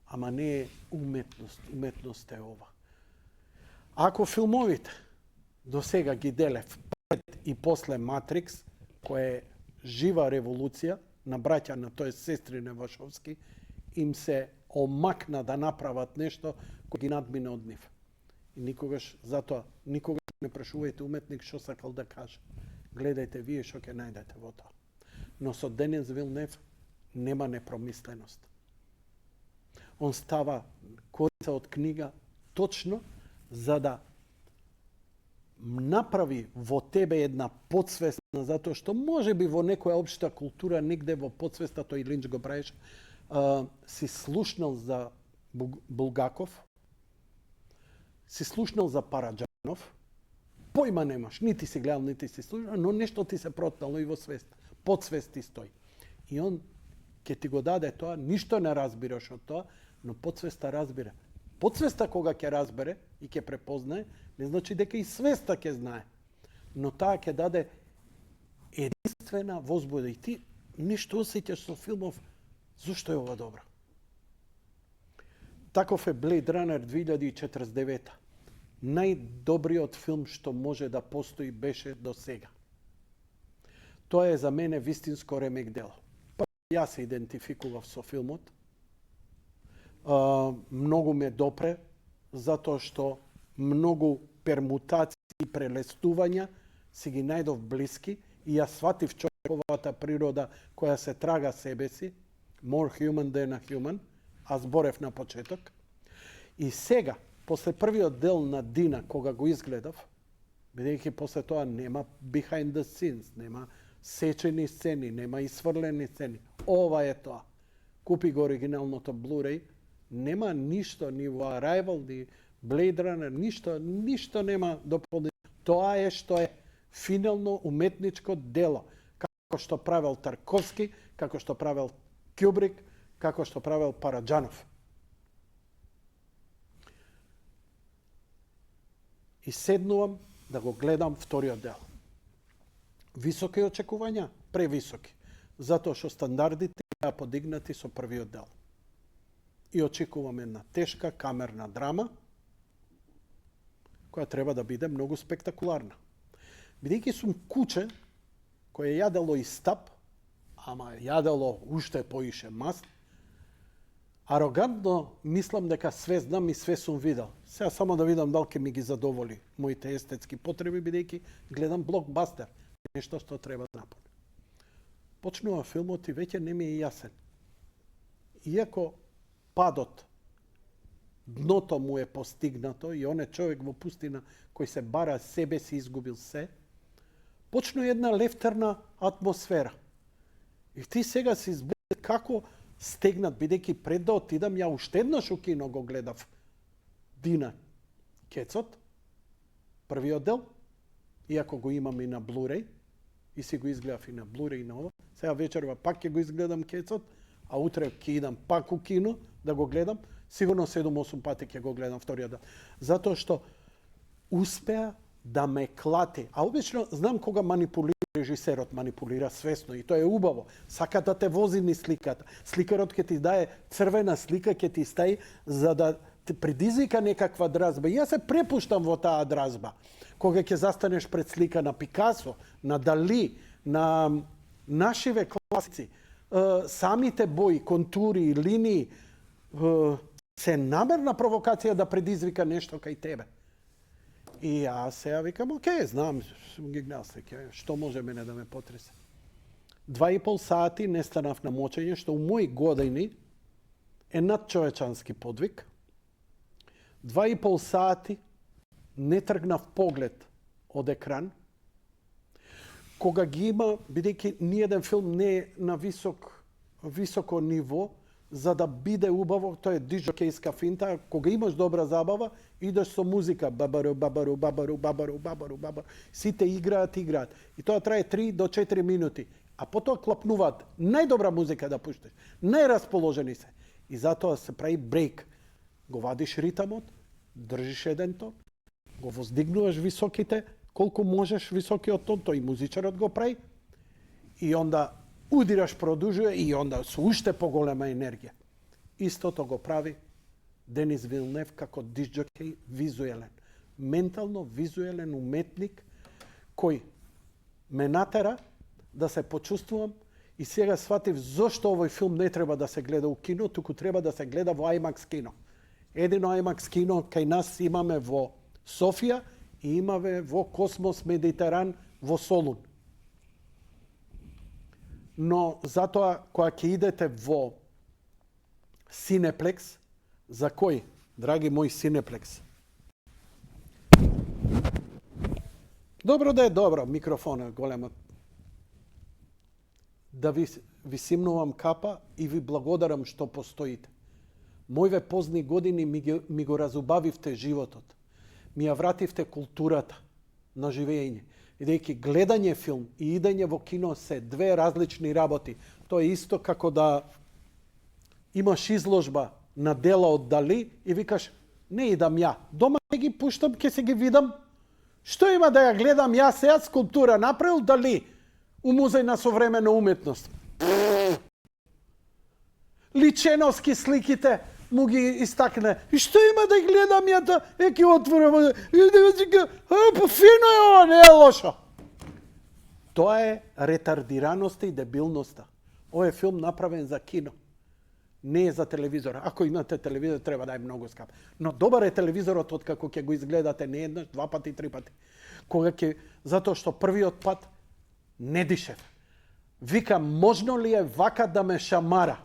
Ама не е уметност. Уметност е ова. Ако филмовите до сега ги делев пред и после Матрикс, која е жива револуција на браќа на тој сестри Невашовски, им се омакна да направат нешто кој ги надмине од нив. И затоа никогаш не прашувајте уметник што сакал да каже. Гледајте вие што ќе најдете во тоа. Но со Денис Вилнев нема непромисленост. Он става корица од книга точно за да направи во тебе една подсвестна, затоа што може би во некоја општа култура, негде во подсвеста, тој Линч го правиш, си слушнал за Булгаков, си слушнал за Параджанов, појма немаш, нити си гледал, нити си слушнал, но нешто ти се протнало и во свест, подсвест ти стои. И он ќе ти го даде тоа, ништо не разбираш од тоа, но подсвеста разбира. Подсвеста кога ќе разбере и ќе препознае, не значи дека и свеста ќе знае. Но таа ќе даде единствена возбуда. И ти нешто осеќаш со филмов, зошто е ова добро? Таков е Blade Runner 2049. Најдобриот филм што може да постои беше до сега. Тоа е за мене вистинско ремек дело. Јас се идентификував со филмот. Многу ме допре, затоа што многу пермутации и прелестувања си ги најдов блиски и ја сватив човековата природа која се трага себе си, more human than a human, а зборев на почеток. И сега, после првиот дел на Дина, кога го изгледав, бидејќи после тоа нема behind the scenes, нема сечени сцени, нема исфрлени сцени. Ова е тоа. Купи го оригиналното Blu-ray, нема ништо, ни во Arrival, ни Blade Runner, ништо нема дополнително. Тоа е што е финално уметничко дело. Како што правел Тарковски, како што правел Кюбрик, како што правел Параджанов. И седнувам да го гледам вториот дел. Високи очекувања, превисоки. Затоа што стандардите беа подигнати со првиот дел. И очекувам една тешка камерна драма, која треба да биде многу спектакуларна. Бидејќи сум куче, кој е јадело и стап, ама јадело уште поише маст, арогантно мислам дека све знам и све сум видел. Сега само да видам дали ќе ми ги задоволи моите естетски потреби, бидејќи гледам блокбастер, нешто што треба да напуне. Почнува филмот и веќе не ми е јасен. Иако падот, дното му е постигнато и он е човек во пустина кој се бара себе си изгубил се, почнува една лефтерна атмосфера. И ти сега си избуди како стегнат, бидејќи пред да отидам, ја уште еднаш у кино го гледав Дина Кецот, првиот дел, иако го имам и на Blu-ray, и си го изгледав и на Blu-ray и на ова. Сега вечерва пак ќе го изгледам Кецот, а утре ќе идам пак у кино да го гледам. Сигурно 7-8 пати ќе го гледам вториот дел. Затоа што успеа да ме клати. А обично знам кога манипулира режисерот, манипулира свесно и тоа е убаво. Сака да те вози низ сликата. Сликарот ќе ти дае црвена слика, ќе ти стаи за да те предизвика некаква дразба. Јас се препуштам во таа дразба. Кога ќе застанеш пред слика на Пикасо, на Дали, на нашиве класици, самите бои, контури, линии, се намерна провокација да предизвика нешто кај тебе. И јас сега викам, окей, знам, сум ги гледал слики, што може мене да ме потресе. 2,5 сати не станав на мочење, што у мои години е надчовечански подвиг. 2,5 сати не тргнав поглед од екран. Кога ги има, бидејќи ниеден филм не е на високо ниво, за да биде убаво, тоа е диджокејска финта, кога имаш добра забава, идеш со музика, бабару, бабару, бабару, бабару, бабару, бабару. Сите играат. И тоа трае 3 до 4 минути. А потоа клапнуваат. Најдобра музика да пуштиш. Најрасположени се. И затоа се прави брейк. Го вадиш ритамот, држиш еден тон, го воздигнуваш високите, колку можеш високиот тон, тој и музичарот го прави. И онда удираш, продужува и онда со уште поголема енергија. Истото го прави Денис Вилнев како дисџокеј визуелен. Ментално визуелен уметник кој ме натера да се почувствувам и сега сватив зошто овој филм не треба да се гледа у кино, туку треба да се гледа во IMAX кино. Едино IMAX кино кај нас имаме во Софија и имаме во Космос Медитеран во Солун. Но затоа, кога ќе идете во Синеплекс, за кој, драги мој Синеплекс? Добро да е добро, микрофона голема. Да ви симнувам капа и ви благодарам што постоите. Мојве позни години ми го разубавивте животот. Ми ја вративте културата на живење. Бидејќи гледање филм и идење во кино се две различни работи. Тоа е исто како да имаш изложба на дела од Дали и викаш, не идам ја. Дома ќе ги пуштам, ќе се ги видам. Што има да ја гледам ја сега скулптура направил Дали у музеј на современа уметност? Личеновски сликите му ги истакне. И што има да ги гледам ја да ќе отворам и да си ка, па фино е ова, не е лошо. Тоа е ретардираноста и дебилноста. Овој е филм направен за кино. Не е за телевизор. Ако имате телевизор, треба да е многу скап. Но добар е телевизорот откако ќе го изгледате не еднаш, 2 пати, 3 пати. Кога ќе, затоа што првиот пат не дишев. Викам, можно ли е вака да ме шамара?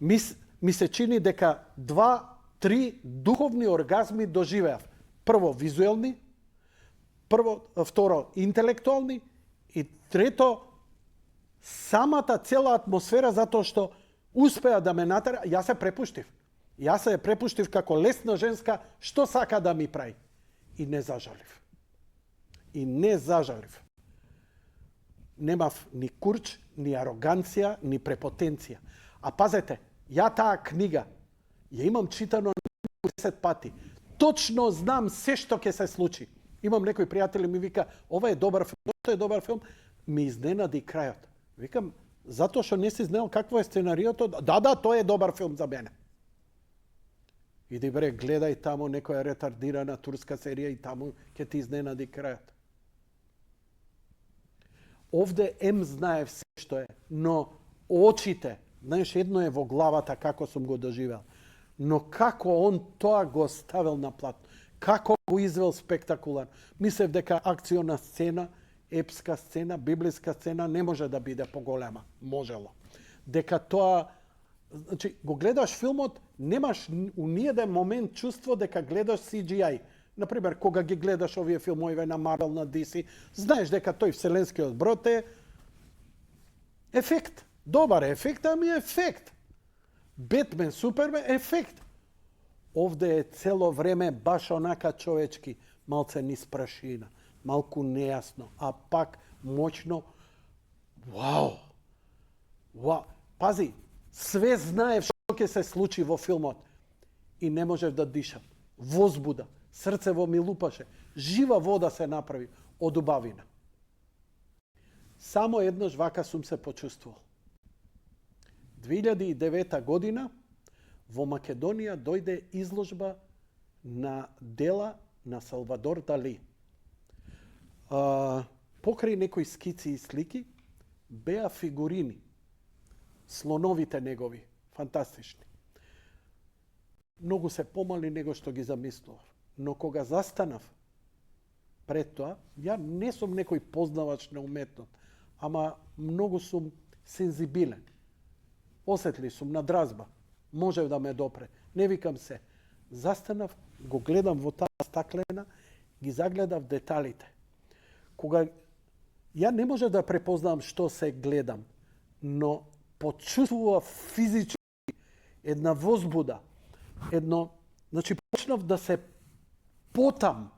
Ми се чини дека 2-3 духовни оргазми доживеав. Прво визуелни, второ интелектуални и трето самата цела атмосфера затоа што успеа да ме натера, јас се препуштив. Јас се препуштив како лесна женска што сака да ми прави. И не зажалив. Немав ни курч, ни ароганција, ни препотенција. А пазете, ја таа книга ја имам читано 10 пати. Точно знам се што ќе се случи. Имам некои пријатели ми вика, ова е добар филм, тоа е добар филм. Ми изненади крајот. Викам, затоа што не си знаел какво е сценариото, да, тоа е добар филм за мене. Иди бре, гледај таму некоја ретардирана турска серија и таму ќе ти изненади крајот. Овде знаев се што е, но очите, знаеш, едно е во главата како сум го доживел, но како он тоа го ставил на плат, како го извел спектакуларно. Мислев дека акциона сцена, епска сцена, библиска сцена не може да биде поголема. Можело. Дека тоа, значи, го гледаш филмот, немаш у ниеден момент чувство дека гледаш CGI. Например, кога ги гледаш овие филмови на Marvel, на DC, знаеш дека тој вселенскиот брод е ефект. Добар е ефект, ами е ефект. Бетмен, Супермен, ефект. Овде е цело време баш онака човечки, малце низ прашина, малку нејасно, а пак моćно. Вау! Пази, све знаев што ќе се случи во филмот и не можев да дишам. Возбуда, срцево ми лупаше, жива вода се направи од убавина. Само еднаш вака сум се почувствувал. 2009 година во Македонија дојде изложба на дела на Салвадор Дали. Покрај некои скици и слики беа фигурини, слоновите негови, фантастични. Многу се помали него што ги замислував. Но кога застанав пред тоа, ја не сум некој познавач на уметност, ама многу сум сензибилен. Осетли сум на дразба. Можев да ме допре. Не викам се. Застанав, го гледам во таа стаклена, ги загледав деталите. Кога ја не можев да препознавам што се гледам, но почувствува физички една возбуда, значи почнав да се потам.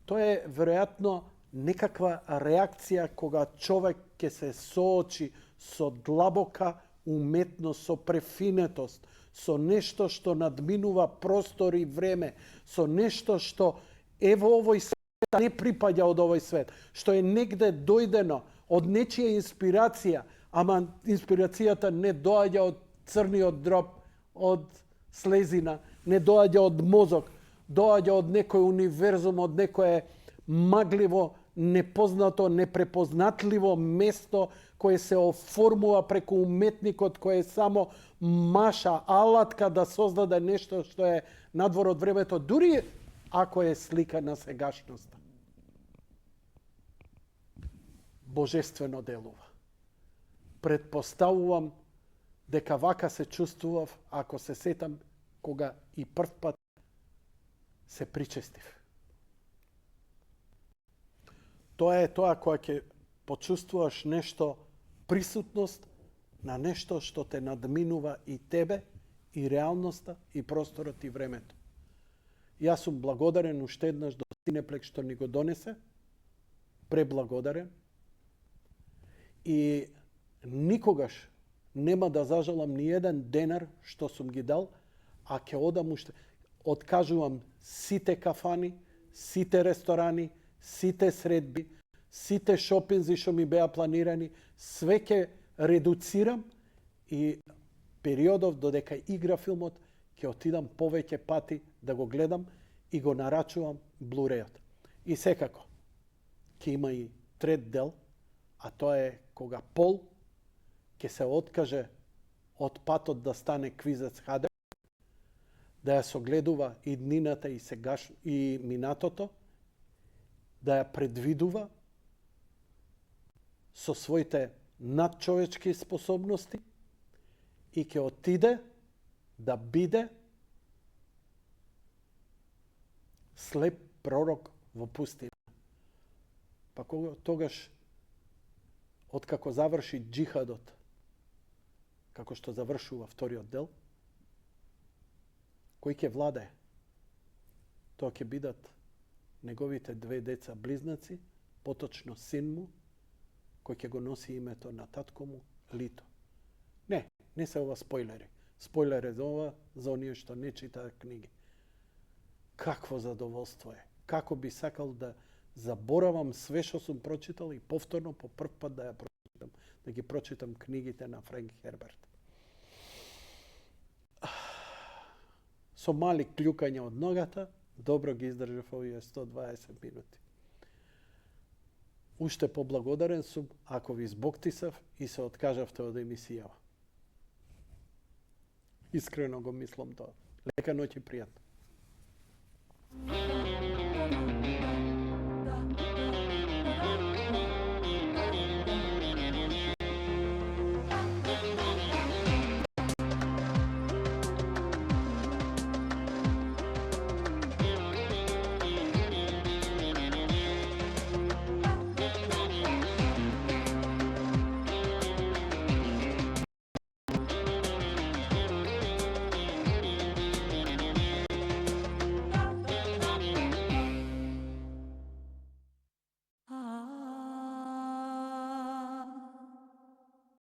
Тоа е веројатно некаква реакција кога човек ќе се соочи со длабока уметност, со префинетост, со нешто што надминува простор и време, со нешто што во овој свет не припаѓа од овој свет, што е негде дојдено од нечија инспирација, ама инспирацијата не доаѓа од црниот дроб, од слезина, не доаѓа од мозок, доаѓа од некој универзум, од некое магливо, непознато, непрепознатливо место кое се оформува преку уметникот, кој е само маша, алатка да создаде нешто што е надвор од времето, дури ако е слика на сегашноста. Божествено делува. Предпоставувам дека вака се чувствував, ако се сетам, кога и прв пат се причестив. Тоа е тоа кога ќе почувствуваш нешто, присутност на нешто што те надминува и тебе, и реалноста, и просторот, и времето. Јас сум благодарен уште еднаш до Cineplex што ни го донесе, преблагодарен, и никогаш нема да зажалам ни еден денар што сум ги дал, а ќе одам уште. Откажувам сите кафани, сите ресторани, сите средби, сите шопинзи што ми беа планирани, све ќе редуцирам и периодов додека игра филмот ќе отидам повеќе пати да го гледам и го нарачувам Blu-ray-от. И секако ќе има и трет дел, а тоа е кога Пол ќе се откаже од патот да стане квизец Хаде, да ја согледува и днината и сегаш и минатото, да ја предвидува со своите надчовечки способности и ќе отиде да биде слеп пророк во пустина. Па тогаш, откако заврши джихадот, како што завршува вториот дел, кој ќе владае? Тоа ќе бидат неговите две деца близнаци, поточно син му, кој ќе го носи името на татко му, Лито. Не се ова спойлери. Спойлер е за ова, за оние што не читаат книги. Какво задоволство е. Како би сакал да заборавам све што сум прочитал и повторно по прв пат да ја прочитам, да ги прочитам книгите на Френк Херберт. Со мали клюкања од ногата, добро ги издржав овие 120 минути. Уште поблагодарен сум ако ви збоктисав и се откажавте од емисијава. Искрено го мислам тоа. Лека ноќ и пријатно.